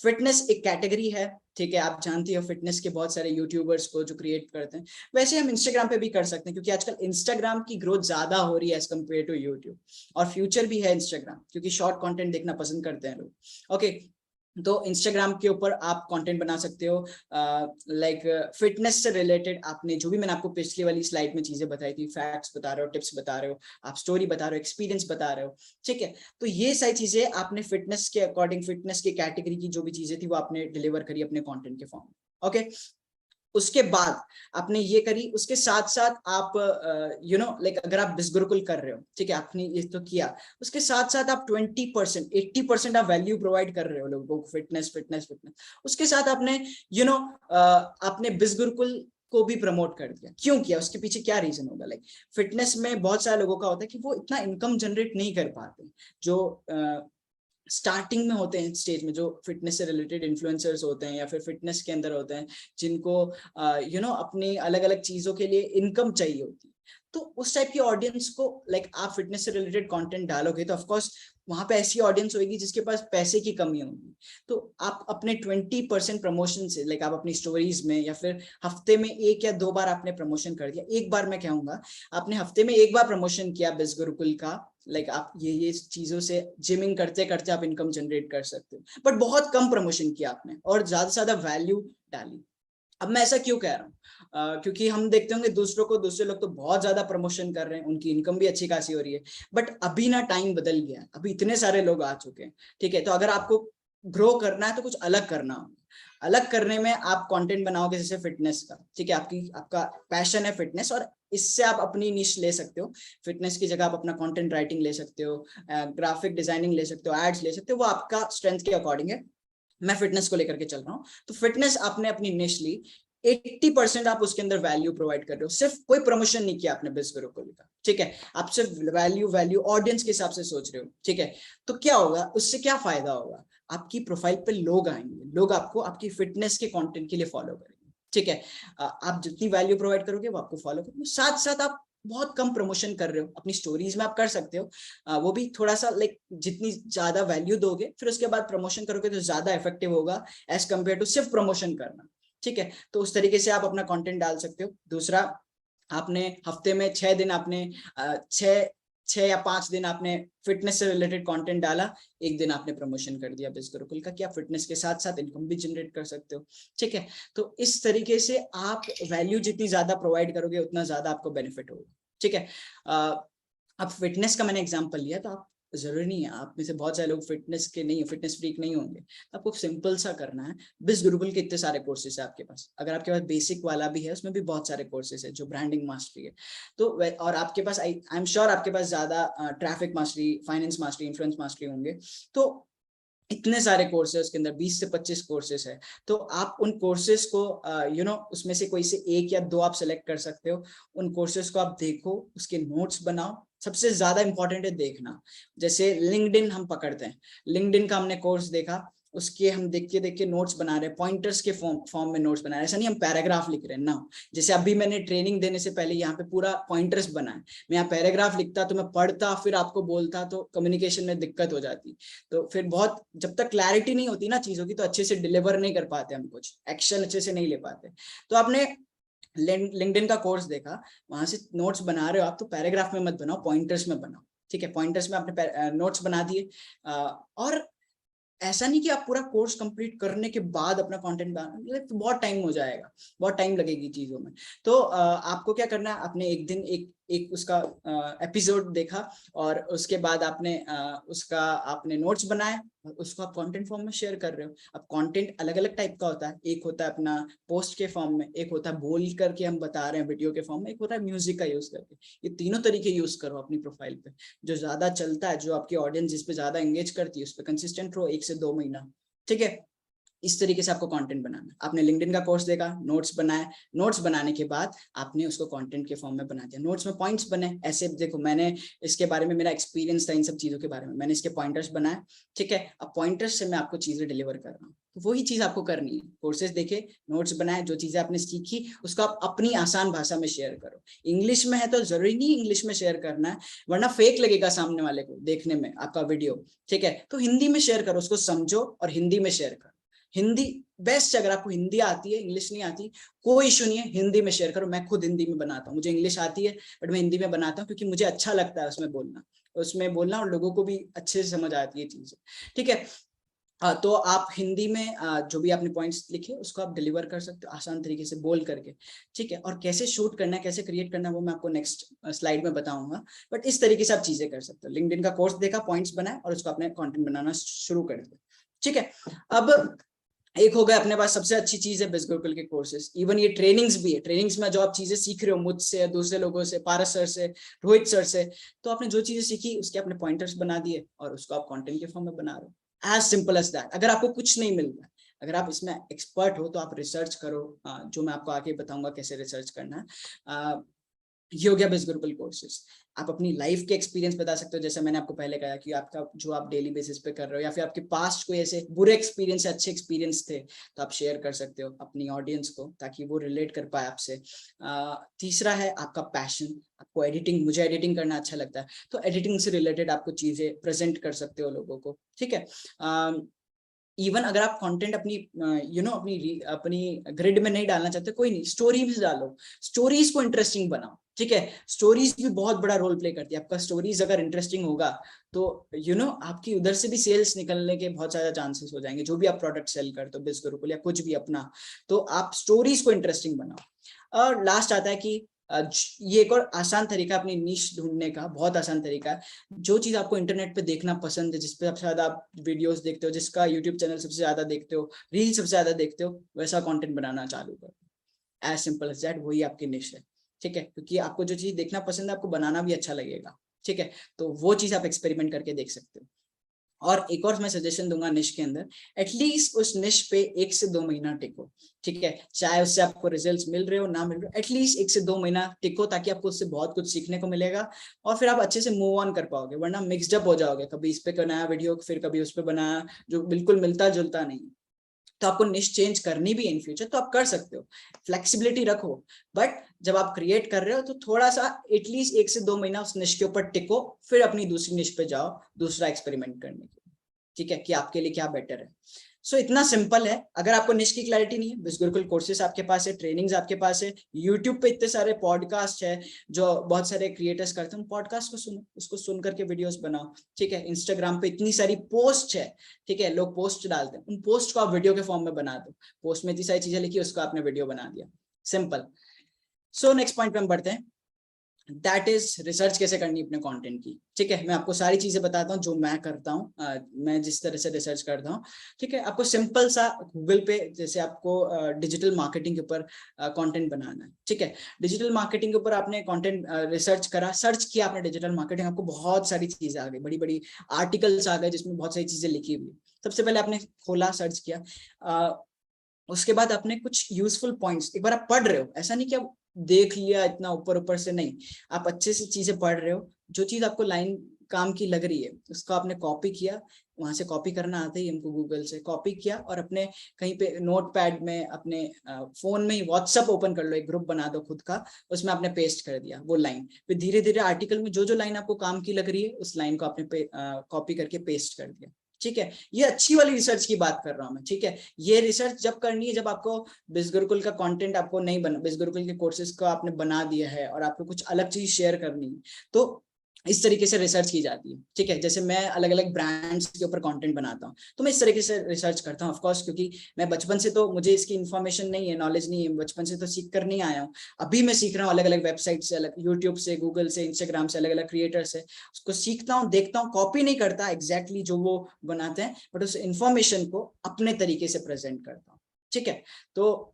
फिटनेस एक कैटेगरी है, ठीक है। आप जानती हो फिटनेस के बहुत सारे यूट्यूबर्स को जो क्रिएट करते हैं। वैसे हम इंस्टाग्राम पे भी कर सकते हैं, क्योंकि आजकल इंस्टाग्राम की ग्रोथ ज्यादा हो रही है एज कम्पेयर टू यूट्यूब, और फ्यूचर भी है इंस्टाग्राम, क्योंकि शॉर्ट कंटेंट देखना पसंद करते हैं लोग। ओके, तो इंस्टाग्राम के ऊपर आप कंटेंट बना सकते हो, लाइक फिटनेस से रिलेटेड। आपने जो भी मैंने आपको पिछली वाली स्लाइड में चीजें बताई थी, फैक्ट्स बता रहे हो, टिप्स बता रहे हो, आप स्टोरी बता रहे हो, एक्सपीरियंस बता रहे हो, ठीक है। तो ये सारी चीजें आपने फिटनेस के अकॉर्डिंग, फिटनेस की कैटेगरी की जो भी चीजें थी वो आपने डिलीवर करी अपने कॉन्टेंट के फॉर्म में। ओके, उसके बाद आपने ये करी, उसके साथ साथ आप लाइक अगर आप बिस गुरुकुल कर रहे हो, ठीक है, आपने ये तो किया, उसके साथ साथ आप 20% 80% आप वैल्यू प्रोवाइड कर रहे हो लोगों को, फिटनेस फिटनेस फिटनेस। उसके साथ आपने आपने बिस गुरुकुल को भी प्रमोट कर दिया। क्यों किया, उसके पीछे क्या रीजन होगा। लाइक फिटनेस में बहुत सारे लोगों का होता है कि वो इतना इनकम जनरेट नहीं कर पाते, जो स्टार्टिंग में होते हैं स्टेज में, जो फिटनेस से रिलेटेड इन्फ्लुएंसर्स होते हैं या फिर फिटनेस के अंदर होते हैं, जिनको अपनी अलग अलग चीजों के लिए इनकम चाहिए होती है। तो उस टाइप की ऑडियंस को, लाइक आप फिटनेस से रिलेटेड कंटेंट डालोगे तो ऑफकोर्स वहां पे ऐसी ऑडियंस होगी जिसके पास पैसे की कमी होगी। तो आप अपने 20% प्रमोशन से, लाइक आप अपनी स्टोरीज में या फिर हफ्ते में 1 या 2 बार आपने प्रमोशन कर दिया, एक बार मैं कहूंगा आपने हफ्ते में 1 बार प्रमोशन किया बिस गुरुकुल का, लाइक आप ये चीजों से जिमिंग करते करते आप इनकम जनरेट कर सकते हो, बट बहुत कम प्रमोशन किया आपने और ज्यादा से ज्यादा वैल्यू डाली। अब मैं ऐसा क्यों कह रहा हूँ, क्योंकि हम देखते होंगे दूसरे लोग तो बहुत ज्यादा प्रमोशन कर रहे हैं, उनकी इनकम भी अच्छी खासी हो रही है, बट अभी ना टाइम बदल गया है, अभी इतने सारे लोग आ चुके हैं, ठीक है। तो अगर आपको ग्रो करना है तो कुछ अलग करना होगा। अलग करने में आप कंटेंट बनाओगे जैसे फिटनेस का, ठीक है, आपका पैशन है फिटनेस, और इससे आप अपनी निश ले सकते हो। फिटनेस की जगह आप अपना कंटेंट राइटिंग ले सकते हो, ग्राफिक डिजाइनिंग ले सकते हो, एड्स ले सकते हो, वो आपका स्ट्रेंथ के अकॉर्डिंग है। मैं फिटनेस को लेकर के चल रहा हूँ। तो फिटनेस आपने अपनी निश ली, 80% आप उसके अंदर वैल्यू प्रोवाइड कर रहे हो, सिर्फ कोई प्रमोशन नहीं किया आपने बिस गुरुकुल का, ठीक है। आप सिर्फ वैल्यू वैल्यू ऑडियंस के हिसाब से सोच रहे हो, ठीक है। तो क्या होगा, उससे क्या फायदा होगा, आपकी प्रोफाइल पे लोग आएंगे, लोग आपको आपकी फिटनेस के कंटेंट के लिए फॉलो करेंगे, ठीक है। आप जितनी वैल्यू प्रोवाइड करोगे वो आपको फॉलो करेंगे। साथ साथ आप बहुत कम प्रमोशन कर रहे हो, अपनी स्टोरीज में आप कर सकते हो, वो भी थोड़ा सा, लाइक जितनी ज्यादा वैल्यू दोगे फिर उसके बाद प्रमोशन करोगे तो ज्यादा इफेक्टिव होगा एज कम्पेयर टू सिर्फ प्रमोशन करना, ठीक है। तो उस तरीके से आप अपना कंटेंट डाल सकते हो। दूसरा, आपने हफ्ते में 6 दिन आपने 6 या 5 दिन आपने फिटनेस से रिलेटेड कंटेंट डाला, एक दिन आपने प्रमोशन कर दिया बिस गुरुकुल का, कि आप फिटनेस के साथ साथ इनकम भी जनरेट कर सकते हो, ठीक है। तो इस तरीके से आप वैल्यू जितनी ज्यादा प्रोवाइड करोगे उतना ज्यादा आपको बेनिफिट होगा, ठीक है। अब फिटनेस का मैंने एग्जांपल लिया, तो आप जरूरी नहीं है, आप में से बहुत सारे लोग फिटनेस के नहीं, फिटनेस फ्रीक नहीं होंगे। आपको सिंपल सा करना है। बिस गुरुकुल के इतने सारे कोर्सेज है आपके पास, अगर आपके पास बेसिक वाला भी है उसमें भी बहुत सारे कोर्सेज है जो ब्रांडिंग मास्टरी है। तो और आपके पास आई एम श्योर आपके पास ज्यादा traffic mastery, finance mastery, influence mastery होंगे। तो इतने सारे कोर्सेज के अंदर 20 से 25 कोर्सेज है। तो आप उन कोर्सेज को उसमें से कोई से 1 या 2 आप सेलेक्ट कर सकते हो। उन कोर्सेज को आप देखो, उसके नोट्स बनाओ। सबसे ज्यादा इंपॉर्टेंट है देखना। जैसे लिंक्डइन हम पकड़ते हैं, लिंक्डइन का हमने कोर्स देखा, उसके हम देख के नोट्स बना रहे हैं, पॉइंटर्स के फॉर्म में नोट्स बना रहे हैं। ऐसा नहीं हम पैराग्राफ लिख रहे हैं ना। जैसे अभी मैंने ट्रेनिंग देने से पहले यहाँ पे पूरा पॉइंटर्स बनाए, मैं यहाँ पैराग्राफ लिखता तो मैं पढ़ता फिर आपको बोलता तो कम्युनिकेशन में दिक्कत हो जाती। तो फिर बहुत, जब तक क्लैरिटी नहीं होती ना चीजों की, तो अच्छे से डिलीवर नहीं कर पाते हम, कुछ एक्शन अच्छे से नहीं ले पाते। तो आपने लिंक्डइन का कोर्स देखा, वहां से नोट्स बना रहे हो आप, तो पैराग्राफ में मत बनाओ, पॉइंटर्स में बनाओ, ठीक है। पॉइंटर्स में आपने नोट्स बना दिए, और ऐसा नहीं कि आप पूरा कोर्स कंप्लीट करने के बाद अपना कंटेंट बनाना, तो बहुत टाइम हो जाएगा, बहुत टाइम लगेगी चीजों में। तो आपको क्या करना है, आपने एक दिन एक उसका एपिसोड देखा और उसके बाद आपने उसका आपने नोट्स बनाए और उसको आप कंटेंट फॉर्म में शेयर कर रहे हो। अब कंटेंट अलग अलग टाइप का होता है, एक होता है अपना पोस्ट के फॉर्म में, एक होता है बोल करके हम बता रहे हैं वीडियो के फॉर्म में, एक होता है म्यूजिक का यूज करके। ये तीनों तरीके यूज करो अपनी प्रोफाइल पे, जो ज्यादा चलता है, जो आपकी ऑडियंस जिस पे ज्यादा एंगेज करती है उस पर कंसिस्टेंट रहो 1 से 2 महीना, ठीक है। इस तरीके से आपको कंटेंट बनाना। आपने लिंक्डइन का कोर्स देखा, नोट्स बनाए, नोट्स बनाने के बाद आपने उसको कंटेंट के फॉर्म में बना दिया, नोट्स में पॉइंट्स बने। ऐसे देखो, मैंने इसके बारे में, मेरा एक्सपीरियंस था इन सब चीजों के बारे में, मैंने इसके पॉइंटर्स बनाए, ठीक है। अब पॉइंटर्स से मैं आपको चीजें डिलीवर कर रहा हूँ, तो वही चीज आपको करनी है। कोर्सेज देखे, नोट्स बनाए, जो चीजें आपने सीखी उसको आप अपनी आसान भाषा में शेयर करो। इंग्लिश में है तो जरूरी नहीं इंग्लिश में शेयर करना है, वरना फेक लगेगा सामने वाले को देखने में आपका वीडियो, ठीक है। तो हिंदी में शेयर करो, उसको समझो और हिंदी में शेयर करो। हिंदी बेस्ट, अगर आपको हिंदी आती है, इंग्लिश नहीं आती, कोई इशू नहीं है, हिंदी में शेयर करो। मैं खुद हिंदी में बनाता हूँ, मुझे इंग्लिश आती है बट मैं हिंदी में बनाता हूँ क्योंकि मुझे अच्छा लगता है उसमें बोलना और लोगों को भी अच्छे से समझ आती है चीजें, ठीक है। तो आप हिंदी में जो भी आपने पॉइंट्स लिखे उसको आप डिलीवर कर सकते हो आसान तरीके से बोल करके, ठीक है। और कैसे शूट करना है, कैसे क्रिएट करना है, वो मैं आपको नेक्स्ट स्लाइड में बताऊंगा। बट इस तरीके से आप चीजें कर सकते हो। लिंक्डइन का कोर्स देखा, पॉइंट्स बनाए और उसको आपने कंटेंट बनाना शुरू कर दिया, ठीक है। अब एक हो गया अपने पास सबसे अच्छी चीज है बिजगुरुकुल के कोर्सेज। इवन ये ट्रेनिंग्स भी है, ट्रेनिंग्स में जो आप चीजें सीख रहे हो मुझसे, दूसरे लोगों से, पारस सर से, रोहित सर से, तो आपने जो चीजें सीखी उसके अपने पॉइंटर्स बना दिए और उसको आप कंटेंट के फॉर्म में बना रहे हो। As simple as that. अगर आपको कुछ नहीं मिल रहा है, अगर आप इसमें एक्सपर्ट हो तो आप रिसर्च करो, जो मैं आपको आगे बताऊंगा कैसे रिसर्च करना है। ये हो गया बिज गुरुकुल कोर्सेज। आप अपनी लाइफ के एक्सपीरियंस बता सकते हो, जैसे मैंने आपको पहले कहा कि आपका जो आप डेली बेसिस पे कर रहे हो या फिर आपके पास्ट कोई ऐसे बुरे एक्सपीरियंस या अच्छे एक्सपीरियंस थे तो आप शेयर कर सकते हो अपनी ऑडियंस को ताकि वो रिलेट कर पाए आपसे। तीसरा है आपका पैशन। आपको एडिटिंग, मुझे एडिटिंग करना अच्छा लगता है तो एडिटिंग से रिलेटेड आपको चीजें प्रेजेंट कर सकते हो लोगों को, ठीक है। इवन अगर आप कंटेंट अपनी अपनी ग्रिड में नहीं डालना चाहते, कोई नहीं, स्टोरीज डालो, स्टोरीज को इंटरेस्टिंग बनाओ, ठीक है। स्टोरीज भी बहुत बड़ा रोल प्ले करती है। आपका स्टोरीज अगर इंटरेस्टिंग होगा तो आपकी उधर से भी सेल्स निकलने के बहुत ज्यादा चांसेस हो जाएंगे। जो भी आप प्रोडक्ट सेल करते हो बिज गुरुकुल या कुछ भी अपना, तो आप स्टोरीज को इंटरेस्टिंग बनाओ। और लास्ट आता है कि ये एक और आसान तरीका अपनी नीश ढूंढने का, बहुत आसान तरीका है। जो चीज आपको इंटरनेट पे देखना पसंद है, जिसपे सबसे ज्यादा आप वीडियोस देखते हो, जिसका यूट्यूब चैनल सबसे ज्यादा देखते हो, रील सबसे ज्यादा देखते हो, वैसा कंटेंट बनाना चालू करो। एज सिंपल एज दैट, वही आपकी निश है, ठीक है। क्योंकि आपको जो चीज देखना पसंद है आपको बनाना भी अच्छा लगेगा, ठीक है। तो वो चीज आप एक्सपेरिमेंट करके देख सकते हो। और एक और मैं सजेशन दूंगा निश के अंदर, एटलीस्ट उस निश पे 1 से 2 महीना टिको, ठीक है। चाहे उससे आपको रिजल्ट्स मिल रहे हो ना मिल रहे हो, एटलीस्ट 1 से 2 महीना टिको ताकि आपको उससे बहुत कुछ सीखने को मिलेगा और फिर आप अच्छे से मूव ऑन कर पाओगे। वरना मिक्सड अप हो जाओगे, कभी इस पे बनाया वीडियो फिर कभी उस पे बनाया, जो बिल्कुल मिलता जुलता नहीं। तो आपको निश चेंज करनी भी इन फ्यूचर तो आप कर सकते हो, फ्लेक्सिबिलिटी रखो। बट जब आप क्रिएट कर रहे हो तो थोड़ा सा एटलीस्ट 1 से 2 महीना उस निश के ऊपर टिको, फिर अपनी दूसरी निश पे जाओ दूसरा एक्सपेरिमेंट करने के, ठीक है, कि आपके लिए क्या बेटर है। सो इतना सिंपल है। अगर आपको निश की क्लैरिटी नहीं है, बिज गुरुकुल कोर्सेस आपके पास है, ट्रेनिंग्स आपके पास है, यूट्यूब पे इतने सारे पॉडकास्ट है जो बहुत सारे क्रिएटर्स करते हैं, पॉडकास्ट को सुनो, उसको सुन करके वीडियोस बनाओ, ठीक है। इंस्टाग्राम पे इतनी सारी पोस्ट है, ठीक है, लोग पोस्ट डालते हैं, उन पोस्ट को आप वीडियो के फॉर्म में बना दो। पोस्ट में इतनी सारी चीजें लिखी, उसको आपने वीडियो बना दिया, सिंपल। सो नेक्स्ट पॉइंट पे हम बढ़ते हैं, दैट इज रिसर्च कैसे करनी अपने कंटेंट की, ठीक है। मैं आपको सारी चीजें बताता हूँ जो मैं करता हूँ, मैं जिस तरह से रिसर्च करता हूँ, ठीक है। आपको सिंपल सा गूगल पे, जैसे आपको डिजिटल मार्केटिंग के ऊपर कंटेंट बनाना है, ठीक है। डिजिटल मार्केटिंग के ऊपर आपने कंटेंट रिसर्च करा, सर्च किया आपने डिजिटल मार्केटिंग, आपको बहुत सारी चीजें आ गई, बड़ी बड़ी आर्टिकल्स आ गए जिसमें बहुत सारी चीजें लिखी हुई। सबसे पहले आपने खोला, सर्च किया, उसके बाद आपने कुछ यूजफुल पॉइंट्स, एक बार आप पढ़ रहे हो, ऐसा नहीं कि आप देख लिया इतना ऊपर ऊपर से, नहीं, आप अच्छे से चीजें पढ़ रहे हो, जो चीज आपको लाइन काम की लग रही है उसको आपने कॉपी किया। वहां से कॉपी करना आता ही हमको, गूगल से कॉपी किया और अपने कहीं पे नोट पैड में, अपने फोन में ही व्हाट्सएप ओपन कर लो, एक ग्रुप बना दो खुद का, उसमें आपने पेस्ट कर दिया वो लाइन। फिर धीरे धीरे आर्टिकल में जो जो लाइन आपको काम की लग रही है उस लाइन को आपने कॉपी करके पेस्ट कर दिया, ठीक है। ये अच्छी वाली रिसर्च की बात कर रहा हूं मैं, ठीक है। ये रिसर्च जब करनी है जब आपको बिज गुरुकुल का कंटेंट आपको नहीं बना, बिज गुरुकुल के कोर्सेज को आपने बना दिया है और आपको कुछ अलग चीज शेयर करनी है, तो इस तरीके से रिसर्च की जाती है, ठीक है। जैसे मैं अलग अलग ब्रांड्स के ऊपर कंटेंट बनाता हूँ, तो मैं इस तरीके से रिसर्च करता हूँ। ऑफ कोर्स क्योंकि मैं बचपन से, तो मुझे इसकी इन्फॉर्मेशन नहीं है, नॉलेज नहीं है, बचपन से तो सीख कर नहीं आया हूँ। अभी मैं सीख रहा हूँ अलग अलग वेबसाइट से, अलग यूट्यूब से, गूगल से, इंस्टाग्राम से, अलग अलग क्रिएटर से उसको सीखता हूँ, देखता हूँ, कॉपी नहीं करता एग्जैक्टली जो वो बनाते हैं, बट उस इंफॉर्मेशन को अपने तरीके से प्रेजेंट करता हूँ, ठीक है। तो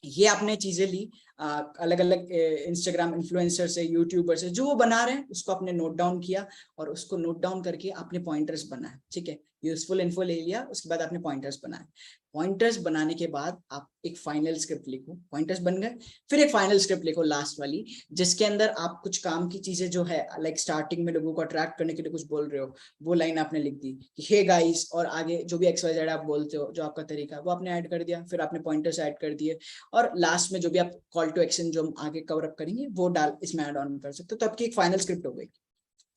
ये आपने चीजें ली अलग अलग इंस्टाग्राम इन्फ्लुएंसर से, यूट्यूबर से, जो वो बना रहे हैं उसको आपने नोट डाउन किया, और उसको नोट डाउन करके आपने पॉइंटर्स बनाए, ठीक है। यूजफुल इन्फो ले लिया, उसके बाद आपने पॉइंटर्स बनाए। पॉइंटर्स बनाने के बाद आप एक फाइनल स्क्रिप्ट लिखो, पॉइंटर्स बन गए, फिर एक फाइनल स्क्रिप्ट लिखो लास्ट वाली, जिसके अंदर आप कुछ काम की चीजें जो है, लाइक स्टार्टिंग में लोगों को अट्रैक्ट करने के लिए कुछ बोल रहे हो, वो लाइन आपने लिख दी कि हे गाइस, और आगे जो भी XYZ आप बोलते हो, जो आपका तरीका, वो आपने ऐड कर दिया, फिर आपने पॉइंटर्स ऐड कर दिए, और लास्ट में जो भी आप कॉल टू एक्शन जो हम आगे कवर अप करेंगे वो डाल इसमें ऐड ऑन कर सकते हो। तो आपकी एक फाइनल स्क्रिप्ट हो गई।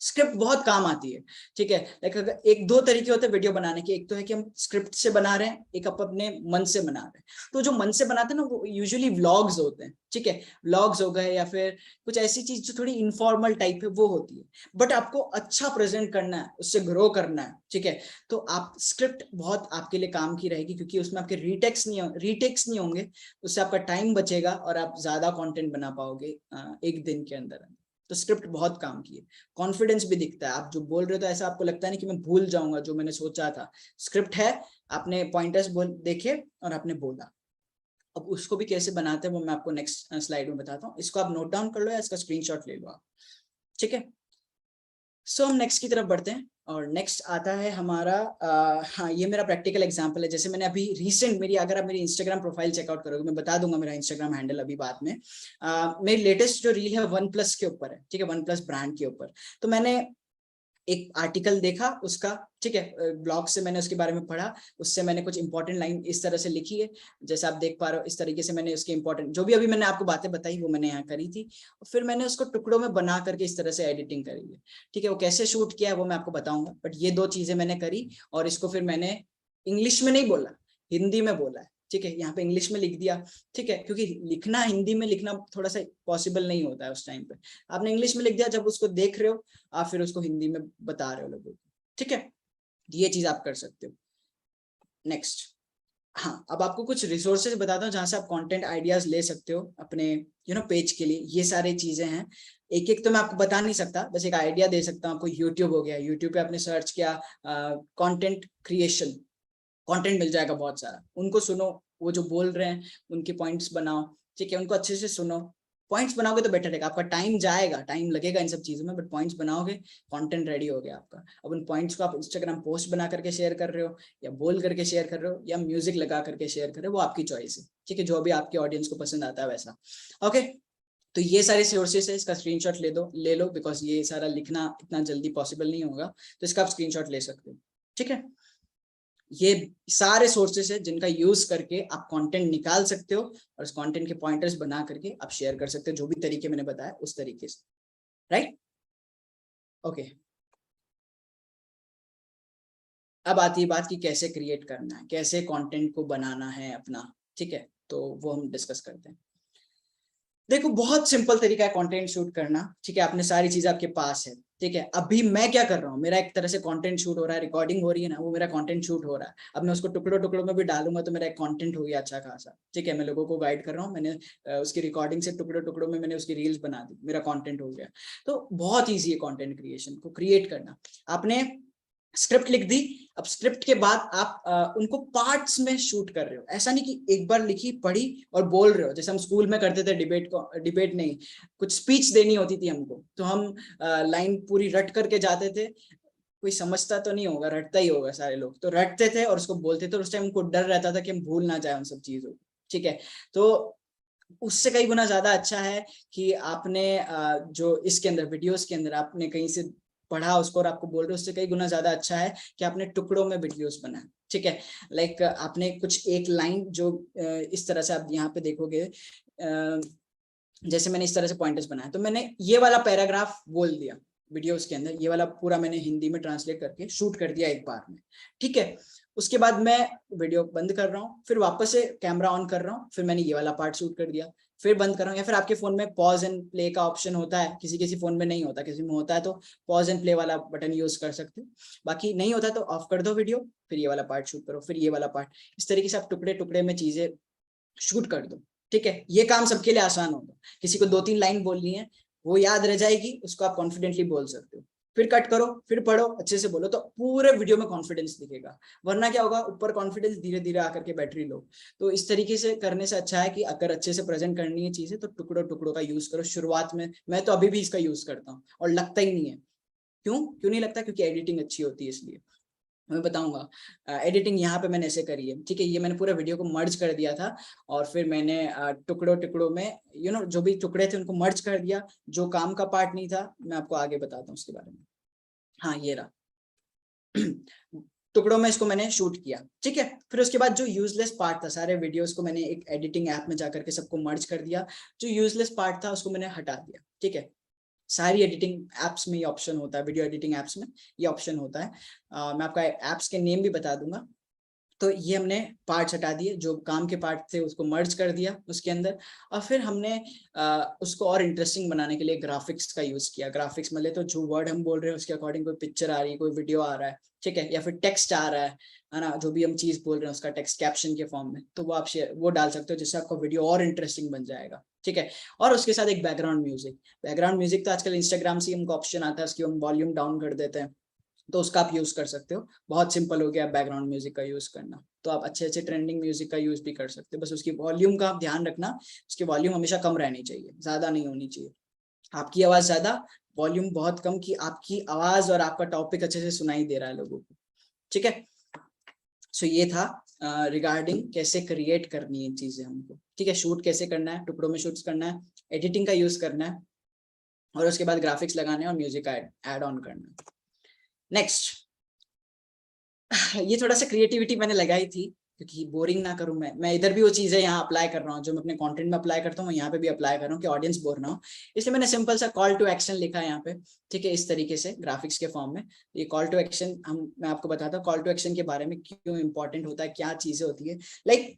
स्क्रिप्ट बहुत काम आती है, ठीक है। लाइक अगर एक दो तरीके होते हैं वीडियो बनाने के, एक तो है कि हम स्क्रिप्ट से बना रहे हैं, एक आप अपने मन से बना रहे हैं। तो जो मन से बनाते हैं ना, वो यूजुअली व्लॉग्स होते हैं, ठीक है। व्लॉग्स हो गए, या फिर कुछ ऐसी चीज जो थोड़ी इनफॉर्मल टाइप है, वो होती है। बट आपको अच्छा प्रेजेंट करना है, उससे ग्रो करना है, ठीक है। तो आप स्क्रिप्ट बहुत आपके लिए काम की रहेगी, क्योंकि उसमें आपके रीटेक्स नहीं होंगे, उससे आपका टाइम बचेगा और आप ज्यादा कंटेंट बना पाओगे एक दिन के अंदर। तो स्क्रिप्ट बहुत काम की है। कॉन्फिडेंस भी दिखता है, आप जो बोल रहे हो तो ऐसा आपको लगता है नहीं कि मैं भूल जाऊंगा जो मैंने सोचा था। स्क्रिप्ट है, आपने पॉइंटर्स देखे और आपने बोला। अब उसको भी कैसे बनाते हैं वो मैं आपको नेक्स्ट स्लाइड में बताता हूँ। इसको आप नोट डाउन कर लो या इसका स्क्रीनशॉट ले लो आप, ठीक है। सो हम नेक्स्ट की तरफ बढ़ते हैं, और नेक्स्ट आता है हमारा हाँ, ये मेरा प्रैक्टिकल एग्जांपल है। जैसे मैंने अभी रिसेंट मेरी, अगर आप मेरी इंस्टाग्राम प्रोफाइल चेकआउट करोगे, मैं बता दूंगा मेरा इंस्टाग्राम हैंडल अभी बाद में। मेरी लेटेस्ट जो रील है वन प्लस के ऊपर है, ठीक है, वन प्लस ब्रांड के ऊपर। तो मैंने एक आर्टिकल देखा उसका, ठीक है, ब्लॉग से मैंने उसके बारे में पढ़ा, उससे मैंने कुछ इंपॉर्टेंट लाइन इस तरह से लिखी है, जैसे आप देख पा रहे हो। इस तरीके से मैंने उसके इंपॉर्टेंट जो भी अभी मैंने आपको बातें बताई वो मैंने यहाँ करी थी, और फिर मैंने उसको टुकड़ों में बना करके इस तरह से एडिटिंग करी है, ठीक है। वो कैसे शूट किया है वो मैं आपको बताऊंगा, बट ये दो चीजें मैंने करी, और इसको फिर मैंने इंग्लिश में नहीं बोला, हिंदी में बोला है, ठीक है। यहाँ पे इंग्लिश में लिख दिया, ठीक है, क्योंकि लिखना, हिंदी में लिखना थोड़ा सा पॉसिबल नहीं होता है उस टाइम पे। आपने इंग्लिश में लिख दिया, जब उसको देख रहे हो आप फिर उसको हिंदी में बता रहे हो लोगों को, ठीक है। ये चीज आप कर सकते हो। नेक्स्ट, हाँ, अब आपको कुछ रिसोर्सेज बताता हूँ जहां से आप कंटेंट आइडियाज ले सकते हो अपने पेज के लिए। ये सारी चीजें हैं, एक एक तो मैं आपको बता नहीं सकता, बस एक आइडिया दे सकता हूँ आपको। यूट्यूब हो गया, यूट्यूब पे आपने सर्च किया कंटेंट क्रिएशन, कंटेंट मिल जाएगा बहुत सारा, उनको सुनो, वो जो बोल रहे हैं उनके पॉइंट्स बनाओ, ठीक है, उनको अच्छे से सुनो। पॉइंट्स बनाओगे तो बेटर रहेगा, आपका टाइम जाएगा, टाइम लगेगा इन सब चीजों में, बट पॉइंट्स बनाओगे, कंटेंट रेडी हो गया आपका। अब उन पॉइंट्स को आप इंस्टाग्राम पोस्ट बना करके शेयर कर रहे हो, या बोल करके शेयर कर रहे हो, या म्यूजिक लगा करके शेयर कर रहे हो, वो आपकी चॉइस है, ठीक है, जो भी आपके ऑडियंस को पसंद आता है वैसा। ओके, तो ये सारे सोर्सेस है, इसका स्क्रीनशॉट ले लो, बिकॉज ये सारा लिखना इतना जल्दी पॉसिबल नहीं होगा, तो इसका आप स्क्रीनशॉट ले सकते हो, ठीक है। ये सारे सोर्सेस है जिनका यूज करके आप कंटेंट निकाल सकते हो, और उस कंटेंट के पॉइंटर्स बना करके आप शेयर कर सकते हो, जो भी तरीके मैंने बताया उस तरीके से, राइट। ओके, अब आती है बात कि कैसे क्रिएट करना है, कैसे कंटेंट को बनाना है अपना, ठीक है। तो वो हम डिस्कस करते हैं। देखो, बहुत सिंपल तरीका है कंटेंट शूट करना, ठीक है। आपने सारी चीजें आपके पास है, ठीक है। अभी मैं क्या कर रहा हूँ, मेरा एक तरह से कंटेंट शूट हो रहा है, रिकॉर्डिंग हो रही है ना, वो मेरा कंटेंट शूट हो रहा है। अब मैं उसको टुकड़ों टुकड़ों में भी डालूंगा तो मेरा एक कंटेंट हो गया अच्छा खासा, ठीक है। मैं लोगों को गाइड कर रहा हूँ, मैंने उसकी रिकॉर्डिंग से टुकड़ों टुकड़ों में मैंने उसकी रील्स बना दी, मेरा कंटेंट हो गया। तो बहुत ईजी है कंटेंट क्रिएशन को क्रिएट करना। आपने स्क्रिप्ट लिख दी, अब स्क्रिप्ट के बाद आप उनको पार्ट्स में शूट कर रहे हो। ऐसा नहीं कि एक बार लिखी, पढ़ी और बोल रहे हो, जैसे हम स्कूल में करते थे, डिबेट नहीं, कुछ स्पीच देनी होती थी हमको, तो हम लाइन पूरी रट करके जाते थे। कोई समझता तो नहीं होगा, रटता ही होगा, सारे लोग तो रटते थे और उसको बोलते थे, और उस टाइम उनको डर रहता था कि हम भूल ना जाए उन सब चीजों को, ठीक है। तो उससे कई गुना ज्यादा अच्छा है कि आपने जो इसके अंदर वीडियोस के अंदर आपने कहीं से पढ़ा उसको और आपको बोल रहे हो, उससे कई गुना ज्यादा अच्छा है कि आपने टुकड़ों में वीडियोस बनाए, ठीक है। लाइक आपने कुछ एक लाइन जो इस तरह से आप यहाँ पे देखोगे, जैसे मैंने इस तरह से पॉइंटर्स बनाया, तो मैंने ये वाला पैराग्राफ बोल दिया वीडियोस के अंदर, ये वाला पूरा मैंने हिंदी में ट्रांसलेट करके शूट कर दिया एक बार में, ठीक है। उसके बाद मैं वीडियो बंद कर रहा हूँ, फिर वापस से कैमरा ऑन कर रहा हूँ, फिर मैंने ये वाला पार्ट शूट कर दिया, फिर बंद कर रहा हूँ, या फिर आपके फोन में पॉज एंड प्ले का ऑप्शन होता है, किसी किसी फोन में नहीं होता, किसी में होता है तो पॉज एंड प्ले वाला बटन यूज कर सकते हो, बाकी नहीं होता तो ऑफ कर दो वीडियो, फिर ये वाला पार्ट शूट करो, फिर ये वाला पार्ट, इस तरीके से आप टुकड़े टुकड़े में चीजें शूट कर दो। ठीक है, ये काम सबके लिए आसान होगा। किसी को 2-3 लाइन बोलनी है, वो याद रह जाएगी, उसको आप कॉन्फिडेंटली बोल सकते हो, फिर कट करो, फिर पढ़ो, अच्छे से बोलो, तो पूरे वीडियो में कॉन्फिडेंस दिखेगा। वरना क्या होगा, ऊपर कॉन्फिडेंस धीरे धीरे आकर के बैटरी लो। तो इस तरीके से करने से अच्छा है कि अगर अच्छे से प्रेजेंट करनी है चीजें तो टुकड़ों टुकड़ों का यूज करो शुरुआत में। मैं तो अभी भी इसका यूज करता हूँ और लगता ही नहीं है। क्यों नहीं लगता? क्योंकि एडिटिंग अच्छी होती है, इसलिए मैं बताऊंगा। एडिटिंग यहाँ पे मैंने ऐसे करी है, ठीक है, ये मैंने पूरा वीडियो को मर्ज कर दिया था और फिर मैंने टुकड़ों टुकड़ों में जो भी टुकड़े थे उनको मर्ज कर दिया। जो काम का पार्ट नहीं था मैं आपको आगे बताता हूँ उसके बारे में। हाँ, ये रहा टुकड़ों में इसको मैंने शूट किया। ठीक है, फिर उसके बाद जो यूजलेस पार्ट था, सारे वीडियोस को मैंने एक एडिटिंग ऐप में जाकर के सबको मर्ज कर दिया। जो यूजलेस पार्ट था उसको मैंने हटा दिया। ठीक है, सारी एडिटिंग एप्स में ये ऑप्शन होता है, वीडियो एडिटिंग एप्स में ये ऑप्शन होता है। मैं आपका एप्स के नेम भी बता दूंगा। तो ये हमने पार्ट्स हटा दिए, जो काम के पार्ट थे उसको मर्ज कर दिया उसके अंदर, और फिर हमने उसको और इंटरेस्टिंग बनाने के लिए ग्राफिक्स का यूज किया। ग्राफिक्स मतलब तो जो वर्ड हम बोल रहे हैं उसके अकॉर्डिंग कोई पिक्चर आ रही है, कोई वीडियो आ रहा है, ठीक है, या फिर टेक्स्ट आ रहा है ना, जो भी हम चीज बोल रहे हैं उसका टेक्स्ट कैप्शन के फॉर्म में, तो वो आप वो डाल सकते हो, जिससे आपका वीडियो और इंटरेस्टिंग बन जाएगा। ठीक है, और उसके साथ एक बैकग्राउंड म्यूजिक तो आजकल इंस्टाग्राम से हमको ऑप्शन आता है, उसकी हम वॉल्यूम डाउन कर देते हैं, तो उसका आप यूज कर सकते हो। बहुत सिंपल हो गया बैकग्राउंड म्यूजिक का यूज करना। तो आप अच्छे अच्छे ट्रेंडिंग म्यूजिक का यूज भी कर सकते हो, बस उसकी वॉल्यूम का आप ध्यान रखना, उसकी वॉल्यूम हमेशा कम रहनी चाहिए, ज्यादा नहीं होनी चाहिए। आपकी आवाज ज्यादा, वॉल्यूम बहुत कम, कि आपकी आवाज और आपका टॉपिक अच्छे से सुनाई दे रहा है लोगों को। ठीक है, सो ये था रिगार्डिंग कैसे क्रिएट करनी है चीजें हमको। ठीक है, शूट कैसे करना है, टुकड़ों में शूट करना है, एडिटिंग का यूज करना है, और उसके बाद ग्राफिक्स लगाने और म्यूजिक का एड ऑन करना है। नेक्स्ट, ये थोड़ा सा क्रिएटिविटी मैंने लगाई थी क्योंकि बोरिंग ना करूं मैं इधर भी वो चीजें यहाँ अप्लाई कर रहा हूँ जो मैं अपने कंटेंट में अप्लाई करता हूँ, यहाँ पे भी अप्लाई कर रहा हूँ कि ऑडियंस बोर ना हो। इसलिए मैंने सिंपल सा कॉल टू एक्शन लिखा है यहाँ पे। ठीक है, इस तरीके से ग्राफिक्स के फॉर्म में ये कॉल टू एक्शन, मैं आपको बताता हूँ कॉल टू एक्शन के बारे में, क्यों इंपॉर्टेंट होता है, क्या चीजें होती है। लाइक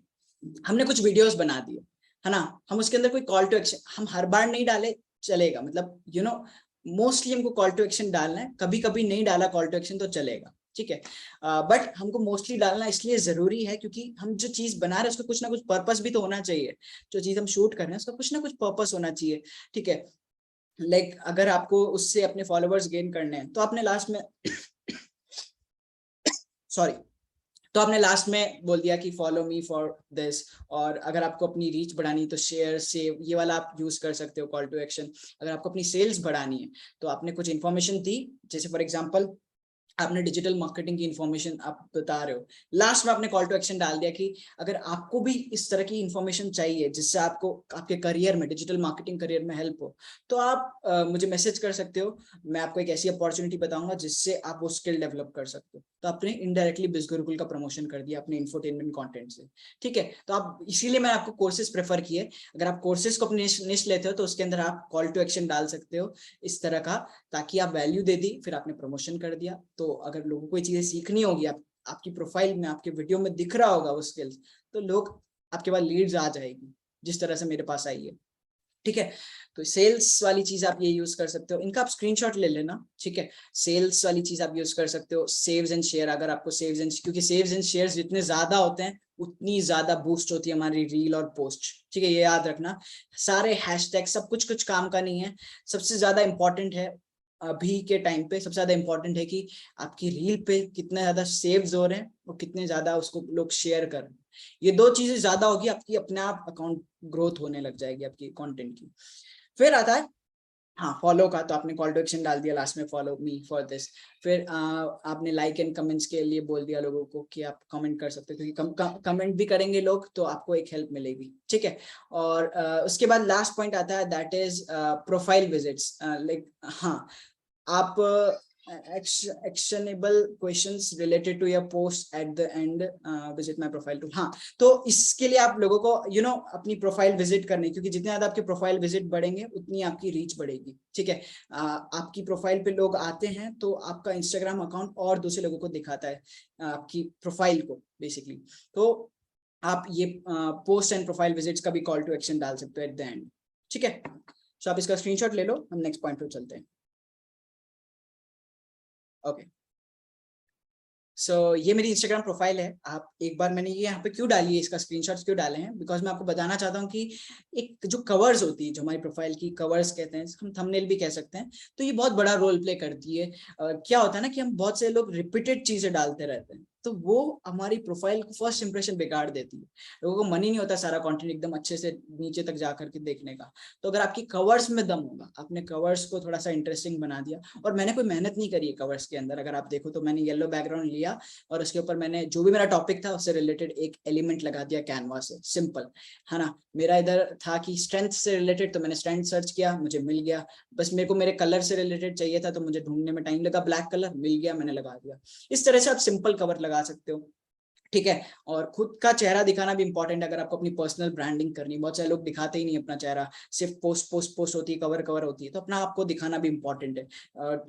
हमने कुछ वीडियोस बना दिए है ना, हम उसके अंदर कोई कॉल टू एक्शन हम हर बार नहीं डाले चलेगा, मतलब मोस्टली हमको कॉल टू एक्शन डालना है, कभी कभी नहीं डाला कॉल टू एक्शन तो चलेगा। ठीक है, बट हमको मोस्टली डालना इसलिए जरूरी है क्योंकि हम जो चीज बना रहे हैं उसका कुछ ना कुछ पर्पस भी तो होना चाहिए। जो चीज हम शूट कर रहे हैं उसका कुछ ना कुछ पर्पस होना चाहिए। ठीक है, लाइक अगर आपको उससे अपने फॉलोअर्स गेन करने हैं तो आपने लास्ट में सॉरी, तो आपने लास्ट में बोल दिया कि फॉलो मी फॉर दिस, और अगर आपको अपनी रीच बढ़ानी है तो शेयर सेव ये वाला आप यूज कर सकते हो कॉल टू एक्शन। अगर आपको अपनी सेल्स बढ़ानी है तो आपने कुछ इन्फॉर्मेशन दी, जैसे फॉर एग्जांपल आपने डिजिटल मार्केटिंग की इन्फॉर्मेशन आप बता रहे हो, लास्ट में आपने कॉल टू एक्शन डाल दिया कि अगर आपको भी इस तरह की इन्फॉर्मेशन चाहिए जिससे आपको आपके करियर में, डिजिटल मार्केटिंग करियर में हेल्प हो, तो आप मुझे मैसेज कर सकते हो। मैं आपको एक ऐसी अपॉर्चुनिटी बताऊंगा जिससे आप वो स्किल डेवलप कर सकते हो। तो आपने इनडायरेक्टली बिज गुरुकुल का प्रमोशन कर दिया अपने इंफोटेनमेंट कंटेंट से। ठीक है, तो आप इसीलिए मैं आपको कोर्सेज प्रेफर किए। अगर आप कोर्सेज को अपने निश लेते हो तो उसके अंदर आप कॉल टू एक्शन डाल सकते हो इस तरह का, ताकि आप वैल्यू दे दी, फिर आपने प्रमोशन कर दिया। तो अगर लोगों को ये चीजें सीखनी होगी, आपकी प्रोफाइल में, आपके वीडियो में दिख रहा होगा वो स्किल्स, तो लोग आपके पास लीड्स आ जाएगी, जिस तरह से मेरे पास आई है। ठीक है, तो सेल्स वाली चीज आप ये यूज कर सकते हो, इनका आप स्क्रीनशॉट ले लेना। ठीक है, सेल्स वाली चीज आप यूज कर सकते हो। सेव्स एंड शेयर, अगर आपको सेव्स एंड, क्योंकि सेव्स एंड शेयर जितने ज्यादा होते हैं उतनी ज्यादा बूस्ट होती है हमारी रील और पोस्ट। ठीक है, ये याद रखना। सारे हैशटैग सब कुछ काम का नहीं है। सबसे ज्यादा इंपॉर्टेंट है अभी के टाइम पे, सबसे ज्यादा इंपॉर्टेंट है कि आपकी रील पे कितने ज्यादा सेव्स हो रहे हैं और कितने ज्यादा उसको लोग शेयर कर रहे हैं। ये दो चीजें ज्यादा होगी, आपकी अपने आप अकाउंट ग्रोथ होने लग जाएगी आपकी कंटेंट की। फिर आता है हाँ फॉलो का, तो आपने कॉल टू एक्शन डाल दिया लास्ट में, फॉलो मी फॉर दिस। फिर आपने लाइक एंड कमेंट्स के लिए बोल दिया लोगों को कि आप कमेंट कर सकते हो, क्योंकि कमेंट भी करेंगे लोग तो आपको एक हेल्प मिलेगी। ठीक है, और उसके बाद लास्ट पॉइंट आता है, that is profile visits. Like हाँ, आप actionable questions related to your post at the end, visit my profile too। हाँ, तो इसके लिए आप लोगों को अपनी प्रोफाइल विजिट करनी, क्योंकि जितने ज्यादा आपके प्रोफाइल विजिट बढ़ेंगे उतनी आपकी रीच बढ़ेगी। ठीक है, आपकी प्रोफाइल पे लोग आते हैं तो आपका इंस्टाग्राम अकाउंट और दूसरे लोगों को दिखाता है आपकी प्रोफाइल को बेसिकली। तो आप ये पोस्ट एंड प्रोफाइल विजिट्स का भी कॉल टू एक्शन डाल सकते हो एट द एंड, ठीक है। सो आप इसका स्क्रीनशॉट ले लो, हम नेक्स्ट पॉइंट पे चलते हैं। ओके, सो ये मेरी इंस्टाग्राम प्रोफाइल है। आप एक बार, मैंने ये यहाँ पे क्यों डाली है, इसका स्क्रीनशॉट्स क्यों डाले हैं, बिकॉज मैं आपको बताना चाहता हूँ कि एक जो कवर्स होती है, जो हमारी प्रोफाइल की कवर्स कहते हैं, हम थंबनेल भी कह सकते हैं, तो ये बहुत बड़ा रोल प्ले करती है। क्या होता है ना कि हम बहुत से लोग रिपीटेड चीजें डालते रहते हैं, तो वो हमारी प्रोफाइल को फर्स्ट इंप्रेशन बिगाड़ देती है। लोगों को मन ही नहीं होता सारा कंटेंट एकदम अच्छे से नीचे तक जा करके देखने का। तो अगर आपकी कवर्स में दम होगा, आपने कवर्स को थोड़ा सा इंटरेस्टिंग बना दिया, और मैंने कोई मेहनत नहीं करी है कवर्स के अंदर, अगर आप देखो तो मैंने येलो बैकग्राउंड लिया और उसके ऊपर मैंने जो भी मेरा टॉपिक था उससे रिलेटेड एक एलिमेंट लगा दिया कैनवा से, सिंपल है ना। मेरा इधर था कि स्ट्रेंथ से रिलेटेड, तो मैंने स्ट्रेंथ सर्च किया, मुझे मिल गया। बस मेरे को मेरे कलर से रिलेटेड चाहिए था, तो मुझे ढूंढने में टाइम लगा, ब्लैक कलर मिल गया, मैंने लगा दिया। इस तरह से आप सिंपल कवर लगा सकते हो, ठीक है। और खुद का चेहरा दिखाना भी इंपॉर्टेंट है, अगर आपको अपनी पर्सनल ब्रांडिंग करनी। बहुत सारे लोग दिखाते ही नहीं अपना चेहरा, सिर्फ पोस्ट पोस्ट पोस्ट होती है, कवर कवर होती है। तो अपना आपको दिखाना भी इंपॉर्टेंट है,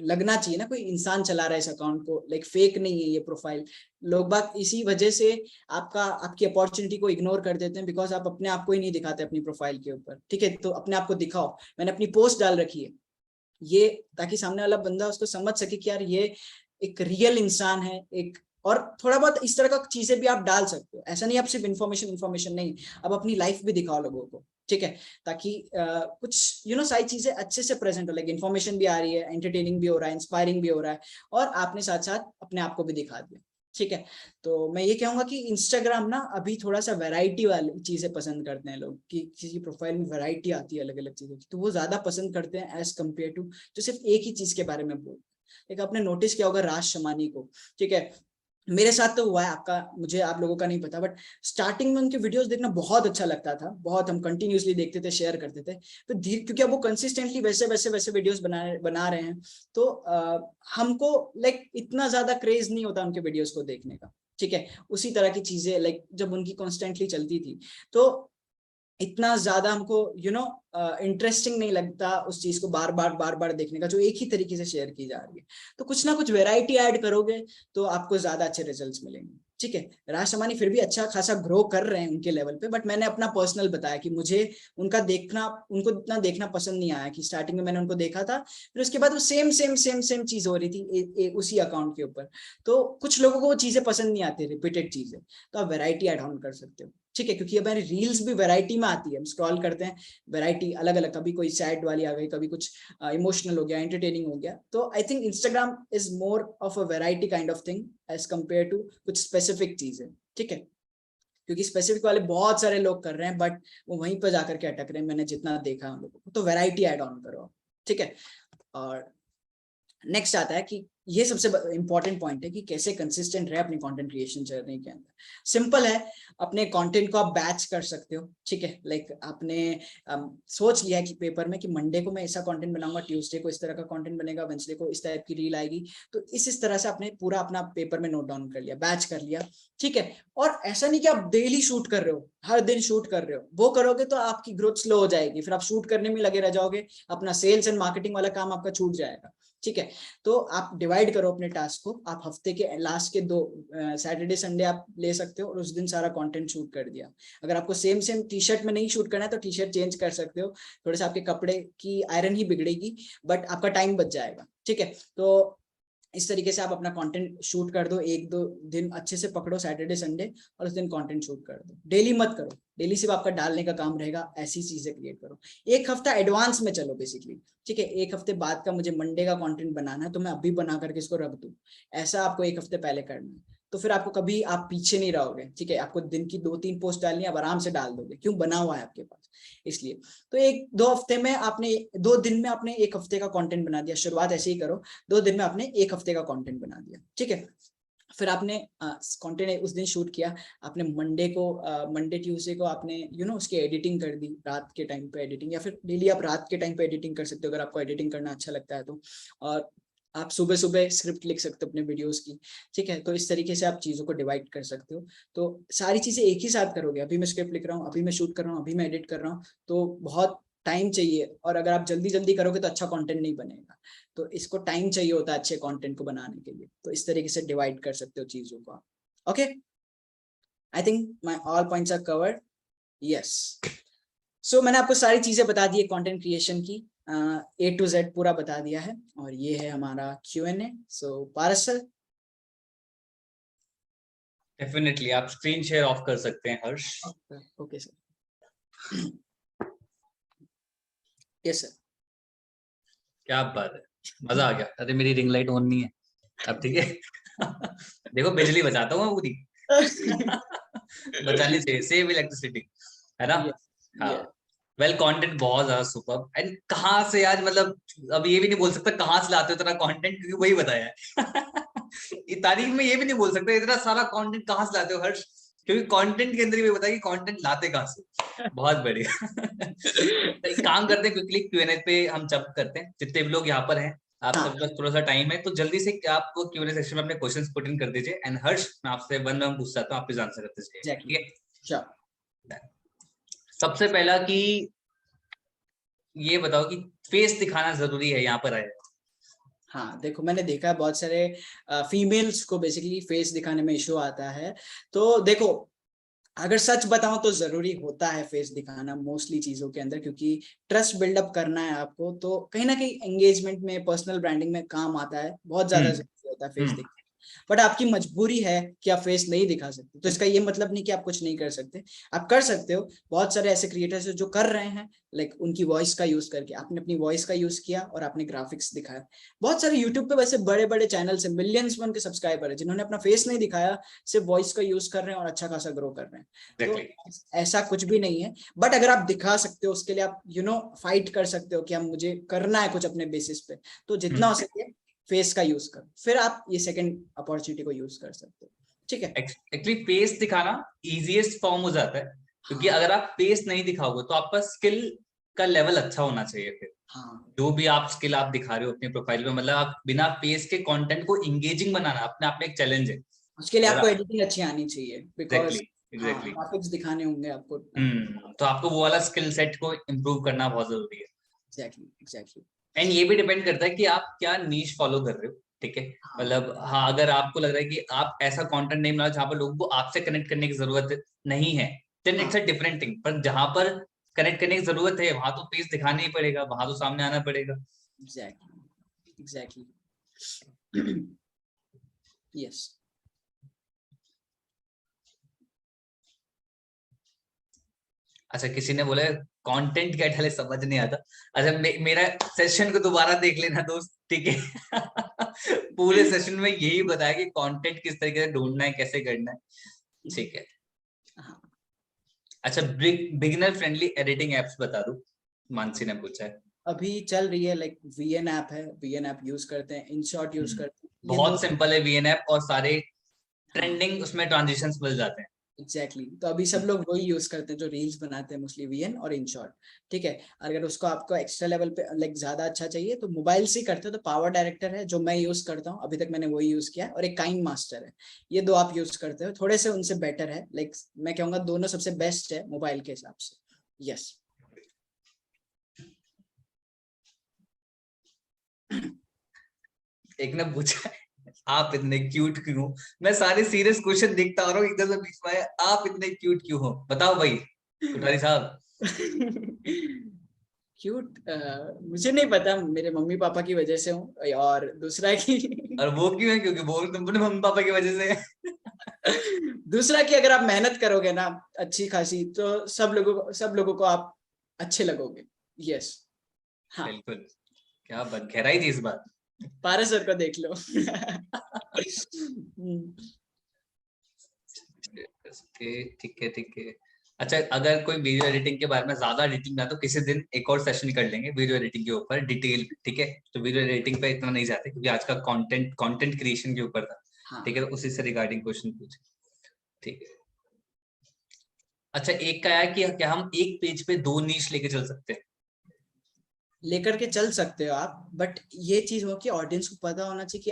लगना चाहिए ना कोई इंसान चला रहा है इस अकाउंट को, लाइक फेक नहीं है ये प्रोफाइल। लोग बाग इसी वजह से आपकी अपॉर्चुनिटी को इग्नोर कर देते हैं, बिकॉज आप अपने आप को ही नहीं दिखाते अपनी प्रोफाइल के ऊपर, ठीक है। तो अपने आप को दिखाओ। मैंने अपनी पोस्ट डाल रखी है ये, ताकि सामने वाला बंदा उसको समझ सके कि यार ये एक रियल इंसान है एक। और थोड़ा बहुत इस तरह का चीजें भी आप डाल सकते हो, ऐसा नहीं आप सिर्फ इन्फॉर्मेशन नहीं, अब अपनी लाइफ भी दिखाओ लोगों को, ठीक है। ताकि कुछ सारी चीजें अच्छे से प्रेजेंट हो, लाइक इन्फॉर्मेशन भी आ रही है, एंटरटेनिंग भी हो रहा है, इंस्पायरिंग भी हो रहा है, और आपने साथ साथ अपने आप को भी दिखा दिया, ठीक है। तो मैं ये कहूंगा कि इंस्टाग्राम ना अभी थोड़ा सा वैरायटी वाली चीजें पसंद करते हैं लोग, कि किसी प्रोफाइल में वैरायटी आती है अलग अलग चीजों की, तो वो ज्यादा पसंद करते हैं एज कम्पेयर टू जो सिर्फ एक ही चीज के बारे में बोल। एक आपने नोटिस किया होगा राज शमानी को, ठीक है। मेरे साथ तो हुआ है, आपका मुझे आप लोगों का नहीं पता, बट स्टार्टिंग में उनके वीडियोस देखना बहुत अच्छा लगता था, बहुत हम कंटिन्यूअसली देखते थे, शेयर करते थे। तो धीरे, क्योंकि अब वो कंसिस्टेंटली वैसे वैसे वैसे वीडियोस बना रहे हैं, तो हमको लाइक इतना ज्यादा क्रेज नहीं होता उनके वीडियोस को देखने का, ठीक है। उसी तरह की चीजें लाइक जब उनकी कॉन्स्टेंटली चलती थी, तो इतना ज्यादा हमको इंटरेस्टिंग नहीं लगता उस चीज को बार बार देखने का, जो एक ही तरीके से शेयर की जा रही है। तो कुछ ना कुछ वेराइटी ऐड करोगे तो आपको ज्यादा अच्छे रिजल्ट्स मिलेंगे, ठीक है। राज शमानी फिर भी अच्छा खासा ग्रो कर रहे हैं उनके लेवल पे, बट मैंने अपना पर्सनल बताया कि मुझे उनको इतना देखना पसंद नहीं आया, कि स्टार्टिंग में मैंने उनको देखा था, फिर उसके बाद वो सेम चीज हो रही थी उसी अकाउंट के ऊपर। तो कुछ लोगों को वो चीजें पसंद नहीं आती, रिपीटेड चीजें, तो आप वेराइटी ऐड ऑन कर सकते हो, ठीक है। क्योंकि हमारी रील्स भी वैरायटी में आती है, हम स्क्रॉल करते हैं, वैरायटी अलग अलग, कभी कोई सैड वाली आ गई, कभी कुछ इमोशनल हो गया, एंटरटेनिंग हो गया। तो I think Instagram is more of a variety kind of thing as compare to कुछ स्पेसिफिक चीजें, ठीक है। क्योंकि स्पेसिफिक वाले बहुत सारे लोग कर रहे हैं, बट वो वहीं पर जाकर के अटक रहे हैं, मैंने जितना देखा उन लोगों को। तो वैरायटी एड ऑन करो, ठीक है। और नेक्स्ट आता है कि ये सबसे इंपॉर्टेंट पॉइंट है कि कैसे कंसिस्टेंट रहे अपनी कंटेंट क्रिएशन जर्नी के अंदर। सिंपल है, अपने कंटेंट को आप बैच कर सकते हो, ठीक है। लाइक आपने सोच लिया कि पेपर में कि मंडे को मैं ऐसा कंटेंट बनाऊंगा, ट्यूसडे को इस तरह का कंटेंट बनेगा, वेंसडे को इस टाइप की रील आएगी। तो इस तरह से आपने पूरा अपना पेपर में नोट डाउन कर लिया, बैच कर लिया, ठीक है। और ऐसा नहीं कि आप डेली शूट कर रहे हो, हर दिन शूट कर रहे हो, वो करोगे तो आपकी ग्रोथ स्लो हो जाएगी, फिर आप शूट करने में लगे रह जाओगे, अपना सेल्स एंड मार्केटिंग वाला काम आपका छूट जाएगा, ठीक है। तो आप डिवाइड करो अपने टास्क को, आप हफ्ते के लास्ट के 2 सैटरडे संडे आप ले सकते हो, और उस दिन सारा कंटेंट शूट कर दिया। अगर आपको सेम टी शर्ट में नहीं शूट करना है तो टी शर्ट चेंज कर सकते हो, थोड़े से आपके कपड़े की आयरन ही बिगड़ेगी, बट आपका टाइम बच जाएगा, ठीक है। तो इस तरीके से आप अपना कंटेंट शूट कर दो, 1-2 दिन अच्छे से पकड़ो सैटरडे संडे, और उस दिन कंटेंट शूट कर दो। डेली मत करो, डेली सिर्फ आपका डालने का काम रहेगा, ऐसी चीजें क्रिएट करो। एक हफ्ता एडवांस में चलो बेसिकली, ठीक है। एक हफ्ते बाद का मुझे मंडे का कंटेंट बनाना है, तो मैं अभी बना करके इसको रख दूं, ऐसा आपको एक हफ्ते पहले करना है। तो फिर आपको कभी आप पीछे नहीं रहोगे, ठीक है। आपको दिन की 2-3 पोस्ट डालनी है, आप आराम से डाल दोगे, क्यों, बना हुआ है आपके पास, इसलिए। तो 1-2 हफ्ते में आपने 2 दिन में आपने एक हफ्ते का कंटेंट बना दिया, शुरुआत ऐसे ही करो, 2 दिन में आपने एक हफ्ते का कंटेंट बना दिया, ठीक है। फिर आपने कंटेंट उस दिन शूट किया, आपने मंडे ट्यूसडे को आपने उसकी एडिटिंग कर दी, रात के टाइम पे एडिटिंग, या फिर डेली आप रात के टाइम पे एडिटिंग कर सकते हो अगर आपको एडिटिंग करना अच्छा लगता है तो। और आप सुबह सुबह स्क्रिप्ट लिख सकते हो अपने वीडियोस की, ठीक है। तो इस तरीके से आप चीजों को डिवाइड कर सकते हो। तो सारी चीजें एक ही साथ करोगे, अभी मैं स्क्रिप्ट लिख रहा हूँ, अभी मैं शूट कर रहा हूँ, अभी मैं एडिट कर रहा हूँ, तो बहुत टाइम चाहिए, और अगर आप जल्दी जल्दी करोगे तो अच्छा कंटेंट नहीं बनेगा। तो इसको टाइम चाहिए होता है अच्छे कंटेंट को बनाने के लिए, तो इस तरीके से डिवाइड कर सकते हो चीजों को आप, okay. I think my all points are covered. Yes, so मैंने आपको सारी चीजें बता दी है कंटेंट क्रिएशन की, A to Z पूरा बता दिया है। और ये है हमारा Q&A। So Paras sir. Definitely आप स्क्रीन शेयर ऑफ कर सकते हैं Harsh. Okay sir. Yes sir. क्या बात है, मजा आ गया। अरे मेरी रिंग लाइट ऑन नहीं है अब, ठीक है। देखो बिजली बचाता हूँ मैं पूरी। बचानी चाहिए, सेव इलेक्ट्रिसिटी, है ना। हाँ, वेल कंटेंट बहुत ज्यादा सुपर। एंड कहाँ से आज, मतलब अब ये भी नहीं बोल सकता कहाँ से लाते हो इतना कंटेंट, क्योंकि वही बताया है। तारीख में ये भी नहीं बोल सकते इतना सारा कंटेंट कहाँ से लाते हो हर्ष, क्योंकि कंटेंट के अंदर ही बताया कि कंटेंट लाते कहाँ से। बहुत बढ़िया। तो एक काम करते हैं, क्विकली Q&A पे हम जंप करते हैं। जितने भी लोग यहाँ पर हैं, आप हाँ। सब बस थोड़ा सा टाइम है तो जल्दी से आप Q&A सेक्शन में अपने क्वेश्चंस पुट इन कर दीजिए। एंड हर्ष, मैं आपसे वन बाय वन पूछ सकता हूँ, आप प्लीज आंसर करते जाइए, ठीक है। Sure. सबसे पहला कि ये बताओ कि फेस दिखाना जरूरी है यहाँ पर आए। हाँ देखो, मैंने देखा है बहुत सारे फीमेल्स को बेसिकली फेस दिखाने में इशू आता है। तो देखो, अगर सच बताऊं तो जरूरी होता है फेस दिखाना मोस्टली चीजों के अंदर, क्योंकि ट्रस्ट बिल्डअप करना है आपको, तो कहीं ना कहीं एंगेजमेंट में, पर्सनल ब्रांडिंग में काम आता है, बहुत ज्यादा जरूरी होता है फेस दिखाना। बट आपकी मजबूरी है कि आप फेस नहीं दिखा सकते, तो इसका ये मतलब नहीं कि आप कुछ नहीं कर सकते, आप कर सकते हो। बहुत सारे ऐसे क्रिएटर्स जो कर रहे हैं, लाइक उनकी वॉइस का यूज करके, आपने अपनी वॉइस का यूज किया और आपने ग्राफिक्स दिखाया। बहुत सारे यूट्यूब पे वैसे बड़े बड़े चैनल्स हैं, मिलियंस में उनके सब्सक्राइबर है, जिन्होंने अपना फेस नहीं दिखाया, सिर्फ वॉइस का यूज कर रहे हैं और अच्छा खासा ग्रो कर रहे हैं। तो ऐसा कुछ भी नहीं है। बट अगर आप दिखा सकते हो, उसके लिए आप फाइट कर सकते हो कि हम, मुझे करना है कुछ अपने बेसिस पे, तो जितना हो सके फेस का यूज करो, फिर आप ये सेकंड अपॉर्चुनिटी को यूज कर सकते हो, ठीक है। एक्चुअली फेस दिखाना इजीएस्ट फॉर्म हो जाता है, क्योंकि हाँ। अगर आप फेस नहीं दिखाओगे तो आपका स्किल का लेवल अच्छा होना चाहिए। फिर हाँ। जो भी आप स्किल आप दिखा रहे हो अपने प्रोफाइल पे, मतलब आप बिना फेस के कंटेंट को इंगेजिंग बनाना अपने आप में एक चैलेंज है। उसके लिए अगर आपको एडिटिंग अच्छी आनी चाहिए, एग्जैक्टली बिकॉज हाँ, एग्जैक्टली ग्राफिक्स दिखाने होंगे आपको। तो आपको वो वाला स्किल सेट को इम्प्रूव करना बहुत जरूरी है। Exactly exactly. एंड ये भी डिपेंड करता है कि आप क्या नीश फॉलो कर रहे हो, ठीक है। हाँ। मतलब हाँ, अगर आपको लग रहा है कि आप ऐसा कंटेंट नहीं बना जहाँ पर लोगों को आपसे कनेक्ट करने की जरूरत नहीं है, देन हाँ। It's a different thing. पर जहां पर कनेक्ट करने की जरूरत है, वहां तो फेस दिखाना ही पड़ेगा, वहां तो सामने आना पड़ेगा। Exactly exactly. यस। अच्छा, किसी ने बोला कंटेंट क्या डाले समझ नहीं आता। अच्छा, मेरा सेशन को दोबारा देख लेना दोस्त, ठीक है। पूरे सेशन में यही बताया कि कंटेंट किस तरीके से ढूंढना है, कैसे करना है, ठीक है। हाँ। अच्छा, बिगिनर फ्रेंडली एडिटिंग एप्स बता दो, मानसी ने पूछा है। अभी चल रही है, लाइक VN ऐप है, VN ऐप यूज करते हैं, InShot यूज करते हैं, ये दो। बहुत सिंपल है VN ऐप, और सारे हाँ ट्रेंडिंग उसमें ट्रांजिशंस मिल जाते हैं। एग्जैक्टली तो अभी सब लोग वही यूज करते हैं, जो रील्स बनाते हैं मोस्टली, VN और InShot, ठीक है। अगर उसको आपको एक्स्ट्रा लेवल पे लाइक ज्यादा अच्छा चाहिए तो मोबाइल से करते हो तो पावर डायरेक्टर है, जो मैं यूज करता हूँ, अभी तक मैंने वही यूज किया है, और एक काइंड मास्टर है। ये दो आप यूज करते हो, थोड़े से उनसे बेटर है, लाइक मैं कहूंगा दोनों सबसे बेस्ट है मोबाइल के हिसाब से। यस। एक ने पूछा है, आप इतने क्यूट क्यों हो। मैं सारे सीरियस क्वेश्चन देखता आ रहा हूँ, एकदम से बीच में आया, आप इतने क्यूट क्यों हो, बताओ भाई कोठारी साहब। क्यूट मुझे नहीं पता, मेरे मम्मी पापा की वजह से हूँ, और दूसरा की और वो क्यों है, क्योंकि वो तुमने मम्मी पापा की वजह से है। दूसरा की अगर आप मेहनत करोगे ना अच्छी खासी, तो सब लोगों को आप अच्छे लगोगे। यस। हाँ। बिल्कुल, क्या बात, गहराई थी इस बात। पारस सर को देख लो। ठीक है ठीक है। अच्छा, अगर कोई वीडियो एडिटिंग के बारे में ज्यादा एडिटिंग ना, तो किसी दिन एक और सेशन कर लेंगे वीडियो एडिटिंग के ऊपर डिटेल, ठीक है। तो वीडियो एडिटिंग पे इतना नहीं जाते, क्योंकि आज का कंटेंट क्रिएशन के ऊपर था, हाँ। ठीक है। तो उसी से रिगार्डिंग क्वेश्चन पूछे, ठीक है। अच्छा, एक का है कि क्या हम एक पेज पे दो नीश लेके चल सकते हैं। लेकर के चल सकते हो आप, बट ये चीज हो कि ऑडियंस को पता होना चाहिए कि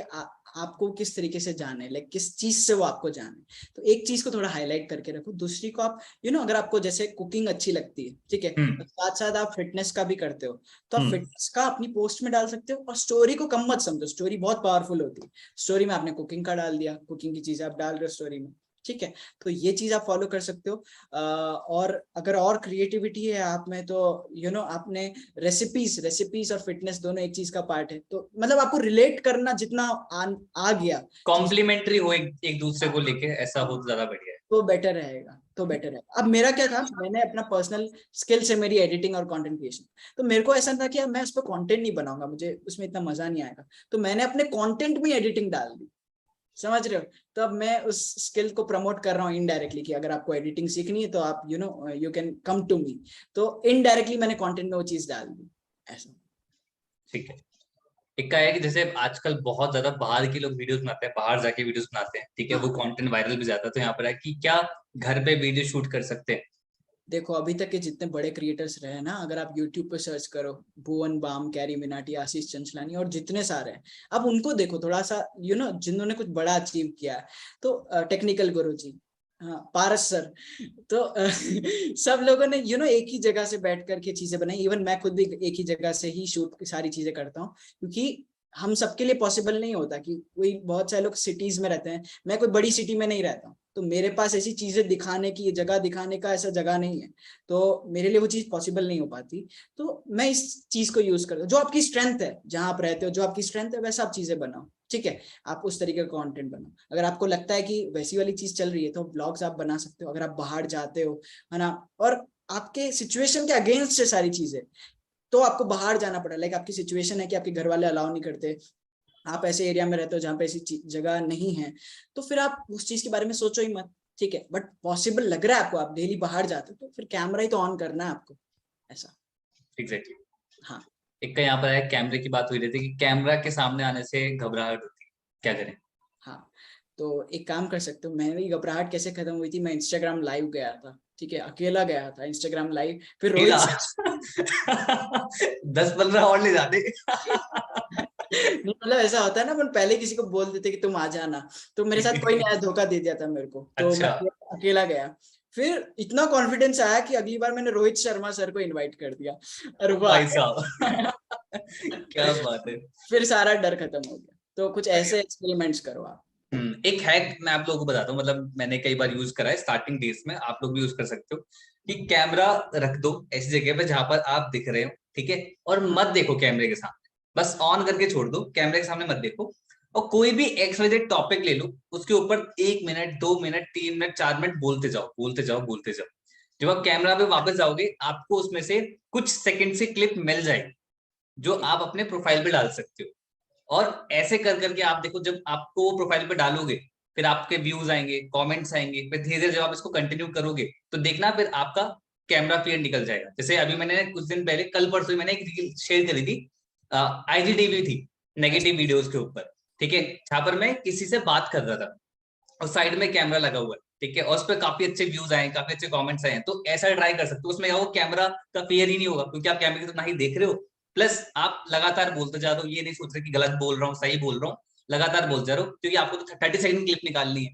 आपको किस तरीके से जाने, लाइक किस चीज से वो आपको जाने। तो एक चीज को थोड़ा हाईलाइट करके रखो, दूसरी को आप अगर आपको जैसे कुकिंग अच्छी लगती है, ठीक है, तो साथ साथ आप फिटनेस का भी करते हो, तो आप फिटनेस का अपनी पोस्ट में डाल सकते हो। और स्टोरी को कम मत समझो, स्टोरी बहुत पावरफुल होती है। स्टोरी में आपने कुकिंग का डाल दिया, कुकिंग की चीजें आप डाल रहे हो स्टोरी में, ठीक है, तो ये चीज आप फॉलो कर सकते हो। और अगर और क्रिएटिविटी है आप में तो आपने रेसिपीज और फिटनेस दोनों एक चीज का पार्ट है, तो मतलब आपको रिलेट करना जितना आ गया चीज, कॉम्प्लीमेंट्री हो एक दूसरे को हाँ, लेके, ऐसा हो तो ज्यादा बढ़िया है। तो बेटर रहेगा, तो बेटर है। अब मेरा क्या था, मैंने अपना पर्सनल स्किल से मेरी एडिटिंग और कंटेंट क्रिएशन, तो मेरे को ऐसा था कि यार मैं उस पर कंटेंट नहीं बनाऊंगा, मुझे उसमें इतना मजा नहीं आएगा, तो मैंने अपने कंटेंट में एडिटिंग डाल दी, समझ रहे हो। तो अब मैं उस स्किल को प्रमोट कर रहा हूँ इनडायरेक्टली, कि अगर आपको एडिटिंग सीखनी है तो आप you can come to me, तो इनडायरेक्टली मैंने कंटेंट में वो चीज डाल दी ऐसा। ठीक है। एक का है कि जैसे आजकल बहुत ज्यादा बाहर के लोग वीडियोस बनाते हैं, बाहर जाके वीडियोस बनाते हैं, ठीक है, वो हाँ, कंटेंट वायरल भी जाता है, तो यहाँ पर है कि क्या घर पे वीडियो शूट कर सकते हैं? देखो अभी तक के जितने बड़े क्रिएटर्स रहे ना, अगर आप यूट्यूब पे सर्च करो, भुवन बाम, कैरी मिनाटी, आशीष चंचलानी और जितने सारे हैं, अब उनको देखो थोड़ा सा, जिन्होंने कुछ बड़ा अचीव किया है, तो टेक्निकल गुरु जी, हाँ, पारस सर, तो सब लोगों ने एक ही जगह से बैठ करके चीजें बनाई। इवन मैं खुद भी एक ही जगह से ही शूट सारी चीजें करता हूँ, क्योंकि हम सबके लिए पॉसिबल नहीं होता, कि कोई बहुत सारे लोग सिटीज में रहते हैं, मैं कोई बड़ी सिटी में नहीं रहता हूँ, तो मेरे पास ऐसी चीजें दिखाने की, जगह दिखाने का ऐसा जगह नहीं है, तो मेरे लिए वो चीज पॉसिबल नहीं हो पाती। तो मैं इस चीज को यूज करता हूँ, जो आपकी स्ट्रेंथ है, जहां आप रहते हो जो आपकी स्ट्रेंथ है वैसा आप चीजें बनाओ, ठीक है, आप उस तरीके का कंटेंट बनाओ। अगर आपको लगता है कि वैसी वाली चीज चल रही है तो ब्लॉग्स आप बना सकते हो, अगर आप बाहर जाते हो, है ना, और आपके सिचुएशन के अगेंस्ट है सारी चीजें, तो आपको बाहर जाना पड़ा, लाइक आपकी सिचुएशन है कि आपके घर वाले अलाउ नहीं करते, आप ऐसे एरिया में रहते हो जहाँ पे ऐसी जगह नहीं है, तो फिर आप उस चीज के बारे में सोचो ही मत, ठीक है, बट पॉसिबल लग रहा है आपको, आप डेली बाहर जाते हो, तो फिर कैमरा ही तो ऑन करना है आपको, ऐसा। एग्जैक्टली। हाँ, एक का यहाँ पर है, कैमरे की बात हुई रहती है कि कैमरा के सामने आने से घबराहट होती है, क्या करें? हाँ, तो एक काम कर सकते हो, मेरी घबराहट कैसे खत्म हुई थी, मैं इंस्टाग्राम लाइव गया था, ठीक है, अकेला गया था इंस्टाग्राम लाइव, फिर रोहित अकेला? 10-15 और ले जाते। नहीं, मतलब ऐसा होता है ना, अपन पहले किसी को बोल देते कि तुम आ जाना, तो मेरे साथ कोई नया धोखा दे दिया था मेरे को, तो मैं अच्छा। अकेला गया, फिर इतना कॉन्फिडेंस आया कि अगली बार मैंने रोहित शर्मा सर को इनवाइट कर दिया, और वो आ भाई गए। साहब। क्या बात है। फिर सारा डर खत्म हो गया, तो कुछ बढ़िया। ऐसे एक्सपेरिमेंट्स करो आप। एक हैक मैं आप लोगों को बताता हूँ, मतलब मैंने कई बार यूज करा है स्टार्टिंग डेज में, आप लोग भी यूज कर सकते हो, कि कैमरा रख दो ऐसी जगह पे जहां पर आप दिख रहे हो, ठीक है, और मत देखो कैमरे के सामने, बस ऑन करके छोड़ दो, कैमरे के सामने मत देखो, और कोई भी एक्सवाइजेड टॉपिक ले लो, उसके ऊपर 1 मिनट, 2 मिनट, 3 मिनट, 4 मिनट बोलते जाओ, बोलते जाओ, बोलते जाओ। जब आप कैमरा पे वापस जाओगे, आपको उसमें से कुछ सेकंड से क्लिप मिल जाएगी, जो ठीक, आप अपने प्रोफाइल पे डाल सकते हो। और ऐसे कर करके आप देखो, जब आपको वो प्रोफाइल पे डालोगे, फिर आपके व्यूज आएंगे, कमेंट्स आएंगे, फिर धीरे धीरे जब आप इसको कंटिन्यू करोगे, तो देखना फिर आपका कैमरा फियर निकल जाएगा। जैसे अभी मैंने कुछ दिन पहले, कल परसों मैंने एक रील शेयर करी थी, आईजीटीवी थी, नेगेटिव अच्छा, वीडियोस के ऊपर, ठीक है, जहां पर मैं किसी से बात कर रहा था और साइड में कैमरा लगा हुआ है, ठीक है, और उस पर काफी अच्छे व्यूज आए, काफी अच्छे कमेंट्स आए हैं, तो ऐसा ट्राई कर सकते हो, उसमें वो कैमरा का फियर ही नहीं होगा, क्योंकि आप कैमरे की तरफ ना ही देख रहे हो, प्लस आप लगातार बोलते जा रहे हो, ये नहीं सोच रहे कि गलत बोल रहा हूँ, सही बोल रहा हूँ, लगातार बोलते जा रहे हो, क्योंकि आपको तो 30 सेकंड क्लिप निकालनी है,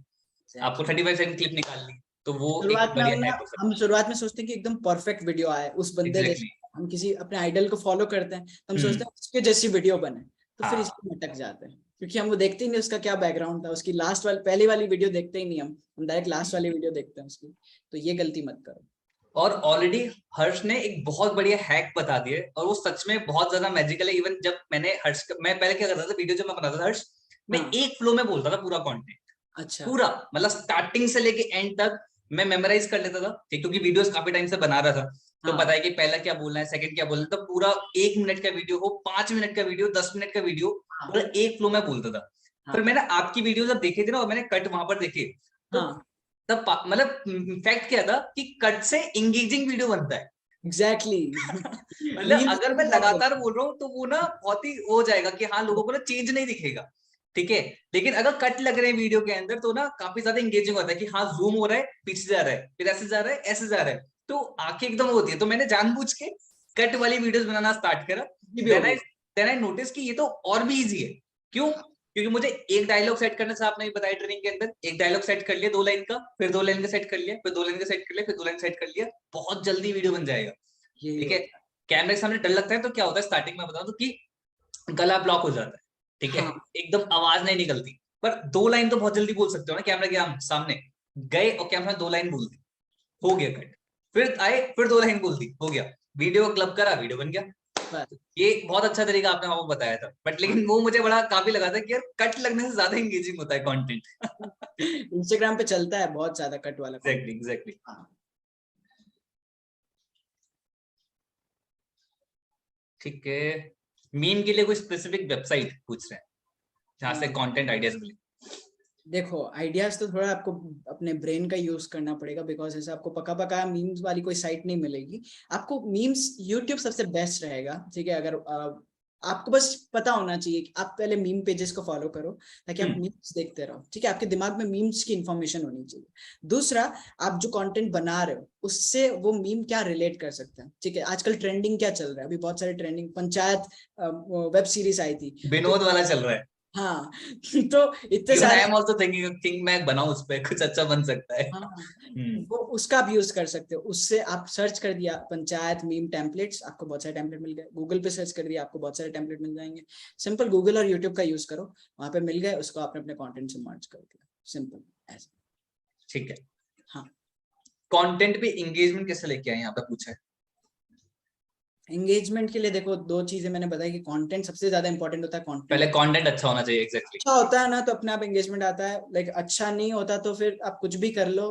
आपको एग्जैक्टली। 35 सेकंड क्लिप निकालनी है, तो वो एक शुरुआत में बढ़िया हम ना हैक हो सकता हम शुरुआत में सोचते हैं कि एकदम परफेक्ट वीडियो आए उस है। बंदे जैसे, एग्जैक्टली। हम किसी अपने आइडल को फॉलो करते हैं तो हम सोचते हम्म। हैं उसके जैसी वीडियो बने, तो फिर हाँ। इसमें अटक जाते हैं, क्योंकि हम वो देखते ही नहीं उसका क्या बैकग्राउंड था, उसकी लास्ट वाली पहली वाली वीडियो देखते ही नहीं, हम डायरेक्ट लास्ट वाली वीडियो देखते हैं उसकी, तो ये गलती मत करो। और ऑलरेडी हर्ष ने एक बहुत बढ़िया हैक बता दिया है, और वो सच में बहुत ज्यादा मैजिकल है। इवन जब मैंने मैं पहले क्या करता था, वीडियो जब मैं बनाता था हर्ष, मैं हाँ, एक फ्लो में बोलता था पूरा कंटेंट, अच्छा, पूरा, मतलब स्टार्टिंग से लेके एंड तक मैं मेमोराइज कर लेता था, ठीक, क्योंकि वीडियोस काफी टाइम से बना रहा था, तो पता हाँ, है कि पहला क्या बोलना है, सेकंड क्या बोलना है, तो पूरा 1 मिनट का वीडियो हो, 5 मिनट का वीडियो, 10 मिनट का वीडियो, हाँ, पूरा एक फ्लो में बोलता था। फिर हाँ, मैंने आपकी वीडियो जब देखे थे ना, और मैंने कट वहां पर देखे, तो हाँ, तब मतलब फैक्ट क्या था कि कट से इंगेजिंग वीडियो बनता है। एग्जैक्टली। मतलब मीम्स अगर मैं लगातार बोल रहा हूँ तो वो ना बहुत ही हो जाएगा कि हाँ, लोगों को ना चेंज नहीं दिखेगा, ठीक है, लेकिन अगर कट लग रहे हैं वीडियो के अंदर, तो ना काफी ज्यादा इंगेजिंग होता है कि हाँ, जूम हो रहा है, पीछे जा रहा है, फिर ऐसे जा रहा है, ऐसे जा रहा है, तो आंखें एकदम होती है, तो मैंने जानबूझ के कट वाली वीडियोस बनाना स्टार्ट करा। भी हो देन आई गई। देन आई नोटिस कि ये तो और भी इजी है। क्यों? क्योंकि मुझे एक डायलॉग सेट करने से, आपने बताया ट्रेनिंग के अंदर, एक डायलॉग सेट कर लिया 2 लाइन का, फिर 2 लाइन का सेट कर लिया, फिर 2 लाइन का सेट कर लिया, फिर 2 लाइन सेट कर लिया, बहुत जल्दी वीडियो बन जाएगा, यही ठीक है। होता कैमरे के सामने डर लगता है तो क्या होता है, स्टार्टिंग में बताऊं तो, कि गला ब्लॉक हो जाता है, ठीक है, है, हाँ, एकदम आवाज नहीं निकलती, पर 2 लाइन तो बहुत जल्दी बोल सकते हो ना कैमरे के सामने, गए और कैमरा 2 लाइन बोल दी, हो गया कट। फिर आए, फिर 2 लाइन बोल दी, हो गया। वीडियो क्लब करा, वीडियो बन गया। ये बहुत अच्छा तरीका आपने वहां पर बताया था, बट लेकिन वो मुझे बड़ा काफी लगा था कि यार कट लगने से ज्यादा एंगेजिंग होता है कंटेंट। इंस्टाग्राम पे चलता है बहुत ज्यादा कट वाला एग्जैक्टली एग्जैक्टली। ठीक है, मीम के लिए कोई स्पेसिफिक वेबसाइट पूछ रहे हैं जहाँ से कंटेंट आइडियाज मिले? देखो आइडियाज तो थोड़ा आपको अपने ब्रेन का यूज करना पड़ेगा, बिकॉज ऐसे आपको पका पका मीम्स वाली कोई साइट नहीं मिलेगी आपको। मीम्स यूट्यूब सबसे बेस्ट रहेगा, ठीक है। अगर आपको बस पता होना चाहिए कि आप पहले मीम पेजेस को फॉलो करो ताकि आप मीम्स देखते रहो, ठीक है। आपके दिमाग में मीम्स की इंफॉर्मेशन होनी चाहिए। दूसरा, आप जो कंटेंट बना रहे हो उससे वो मीम क्या रिलेट कर सकते हैं, ठीक है। आजकल ट्रेंडिंग क्या चल रहा है, अभी बहुत सारे ट्रेंडिंग पंचायत वेब सीरीज आई थी, विनोद वाला चल रहा है। हाँ तो इतने Even I सारे, am also thinking मैं बनाऊं उस पे, कुछ अच्छा बन सकता है। हाँ वो उसका आप यूज कर सकते हो। उससे आप सर्च कर दिया पंचायत मीम टेम्पलेट्स, आपको बहुत सारे टेम्पलेट मिल गए। गूगल पे सर्च कर दिया, आपको बहुत सारे टेम्पलेट मिल जाएंगे। सिंपल गूगल और यूट्यूब का यूज करो, वहां पे मिल गए, उसको आपने अपने कंटेंट से मर्ज कर दिया, सिंपल ऐसे। ठीक है। हाँ, कंटेंट पे एंगेजमेंट कैसे लेके आए यहाँ पे पूछा है। एंगेजमेंट के लिए देखो दो चीजें मैंने बताई कि कंटेंट सबसे ज्यादा इंपॉर्टेंट होता है। पहले कंटेंट कंटेंट अच्छा होना चाहिए, एग्जैक्टली। अच्छा होता है ना तो अपने आप एंगेजमेंट आता है, लाइक अच्छा नहीं होता तो फिर आप कुछ भी कर लो,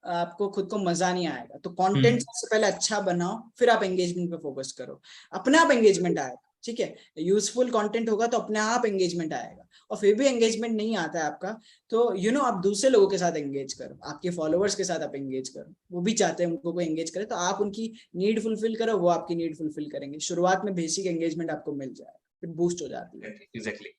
आपको खुद को मजा नहीं आएगा। तो कंटेंट सबसे पहले अच्छा बनाओ, फिर आप एंगेजमेंट पे फोकस करो, अपने आप एंगेजमेंट आएगा, ठीक है। यूजफुल कंटेंट होगा तो अपने आप एंगेजमेंट आएगा। और फिर भी एंगेजमेंट नहीं आता है आपका, तो आप दूसरे लोगों के साथ एंगेज करो, आपके फॉलोअर्स के साथ आप एंगेज करो। वो भी चाहते हैं उनको कोई एंगेज करे, तो आप उनकी नीड फुलफिल करो, वो आपकी नीड फुलफिल करेंगे। शुरुआत में बेसिक एंगेजमेंट आपको मिल जाएगा, फिर बूस्ट हो जाती है। एग्जैक्टली।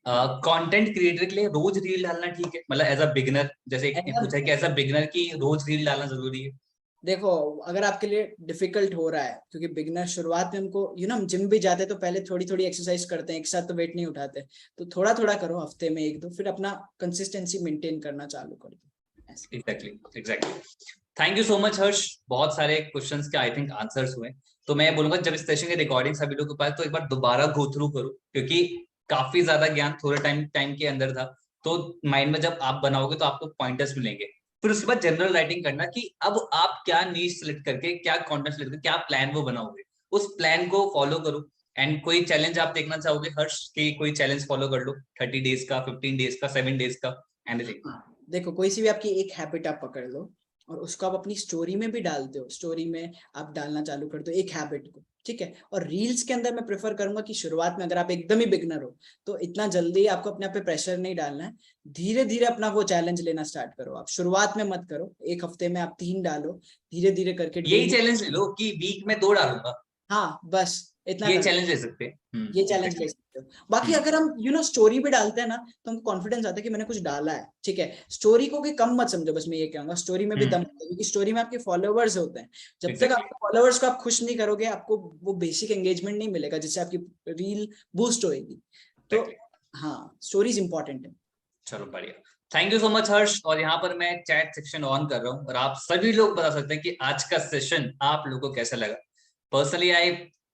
कंटेंट क्रिएटर के लिए रोज रील डालना ठीक है, मतलब एज अ बिगिनर, जैसे एक पूछा है कि एज अ बिगिनर की रोज रील डालना जरूरी है? देखो अगर आपके लिए डिफिकल्ट हो रहा है, क्योंकि बिगनर शुरुआत में हमको हम जिम भी जाते हैं तो पहले थोड़ी थोड़ी एक्सरसाइज करते हैं, एक साथ तो वेट नहीं उठाते, तो थोड़ा थोड़ा करो, हफ्ते में 1-2, फिर अपना कंसिस्टेंसी मेंटेन करना चालू कर दो। Exactly exactly. Thank you so much Harsh, बहुत सारे क्वेश्चंस के आई थिंक आंसर्स हुए। तो मैं बोलूंगा जब इस सेशन की रिकॉर्डिंग सभी लोगों के पास, तो एक बार दोबारा गो थ्रू करो, क्योंकि काफी ज्यादा ज्ञान थोड़े टाइम के अंदर था। तो माइंड में जब आप बनाओगे तो आपको पॉइंटर्स मिलेंगे। फिर उसके बाद जनरल राइटिंग करना कि अब आप क्या नीश सेलेक्ट करके, क्या कंटेंट सेलेक्ट करके, क्या प्लान वो बनाओगे, उस प्लान को फॉलो करो। एंड कोई चैलेंज आप देखना चाहोगे हर्ष की, कोई चैलेंज फॉलो कर लो, 30 डेज का, 15 डेज का, 7 डेज का, एनीथिंग। देखो कोई सी भी आपकी एक हैबिट आप पकड़ लो और उसको आप अपनी स्टोरी में भी डालते हो, स्टोरी में आप डालना चालू कर दो एक हैबिट को, ठीक है। और रील्स के अंदर मैं प्रेफर करूंगा कि शुरुआत में अगर आप एकदम ही बिगनर हो तो इतना जल्दी आपको अपने आप पे प्रेशर नहीं डालना है, धीरे धीरे अपना वो चैलेंज लेना स्टार्ट करो। आप शुरुआत में मत करो, एक हफ्ते में आप 3 डालो, धीरे धीरे करके यही डेली। चैलेंज ले लो कि वीक में 2 डालूंगा, हाँ बस इतना ये करना, चैलेंज ले सकते हैं। ये चैलेंज ले एग्जैक्टली। सकते हो। बाकी अगर हम स्टोरी भी डालते हैं ना तो हमको कॉन्फिडेंस आता है कि मैंने कुछ डाला है, ठीक है। स्टोरी को कि कम मत समझो, बस मैं ये कहूंगा स्टोरी में भी दम है, क्योंकि स्टोरी में आपके फॉलोअर्स होते हैं। जब तक एग्जैक्टली आपके फॉलोअर्स को आप खुश नहीं करोगे, आपको वो बेसिक एंगेजमेंट नहीं मिलेगा जिससे आपकी रील बूस्ट होएगी। तो हाँ, स्टोरीज इंपॉर्टेंट है। चलो बढ़िया। थैंक यू सो मच हर्ष। और यहाँ पर मैं चैट सेक्शन ऑन कर रहा हूँ और आप सभी लोग बता सकते हैं कि आज का सेशन आप लोगों को कैसा लगा। पर्सनली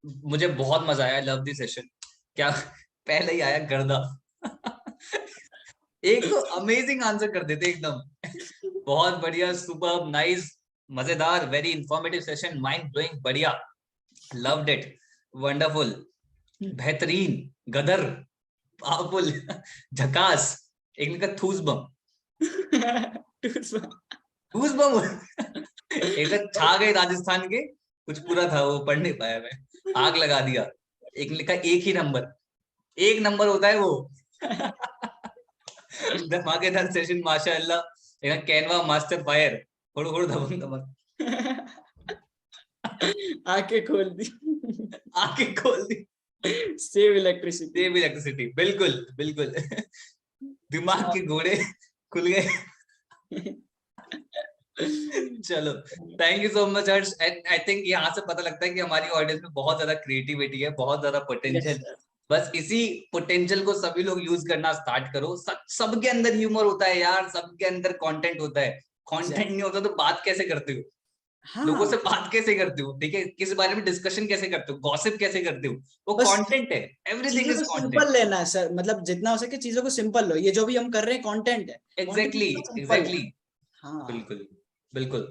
मुझे बहुत मजा आया, लव दिस सेशन। क्या पहले ही आया गर्दा। एक तो अमेजिंग आंसर कर देते एकदम। बहुत बढ़िया, सुपर नाइस, मजेदार, very informative session, mind blowing, बढ़िया, लव्ड इट, वंडरफुल, बेहतरीन, गदर, पावरफुल, झकास, एक लिखा ठूस बम। ठूस बम। एक लिखा छा गए राजस्थान के, कुछ पूरा था वो पढ़ नहीं पाया मैं, आग लगा दिया। एक लिखा एक ही नंबर, एक नंबर होता है वो। धमाकेदार सेशन माशाअल्लाह। एक कैनवा मास्टर फायर, थोड़ा थोड़ा धमक धमक। आंखें खोल दी। आंखें खोल दी। Save electricity. सेव इलेक्ट्रिसिटी, बिल्कुल बिल्कुल। दिमाग के घोड़े खुल गए। चलो, thank you so much Harsh. I think यहाँ से पता लगता है कि हमारी ऑडियंस में बहुत ज्यादा क्रिएटिविटी है, बहुत ज्यादा पोटेंशियल। बस इसी पोटेंशियल को सभी लोग यूज करना स्टार्ट करो। सबके अंदर ह्यूमर होता है यार, सबके अंदर कंटेंट होता है। कंटेंट नहीं होता तो बात कैसे करते हो, लोगों से बात कैसे करते हो, ठीक है, किस बारे में डिस्कशन कैसे करते हो, गॉसिप कैसे करते हो, वो कंटेंट है। एवरीथिंग चीजों इज को कंटेंट। सिंपल लेना है सर, मतलब जितना हो सके चीजों को सिंपल लो। ये जो भी हम कर रहे हैं कंटेंट है, कंटेंट एग्जैक्टली सिंपल है। एग्जैक्टली। हाँ बिल्कुल बिल्कुल।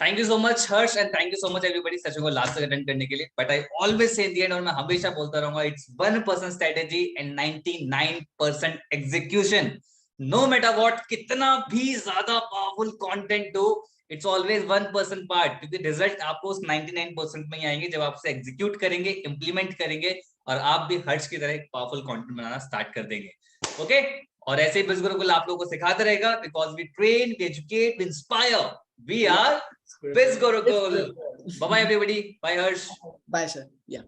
Thank you so much Harsh and thank you so much everybody session को लास्ट तक अटेंड करने के लिए। But I always say in the end, और मैं हमेशा बोलता रहूंगा, it's 1% strategy and 99% execution. No matter what, कितना भी ज्यादा पावरफुल कंटेंट हो, इट्स ऑलवेज 1% पार्ट, क्योंकि रिजल्ट आपको उस 99% में ही आएंगे जब आप उसे एग्जीक्यूट करेंगे, इंप्लीमेंट करेंगे, और आप भी हर्ष की तरह एक पावरफुल कंटेंट बनाना स्टार्ट कर देंगे। ओके, और ऐसे ही बिज गुरुकुल आप लोगों को सिखाते रहेगा, because we train, we educate, we inspire, we are biz Gurukul. Bye bye everybody, bye Harsh. Bye sir. या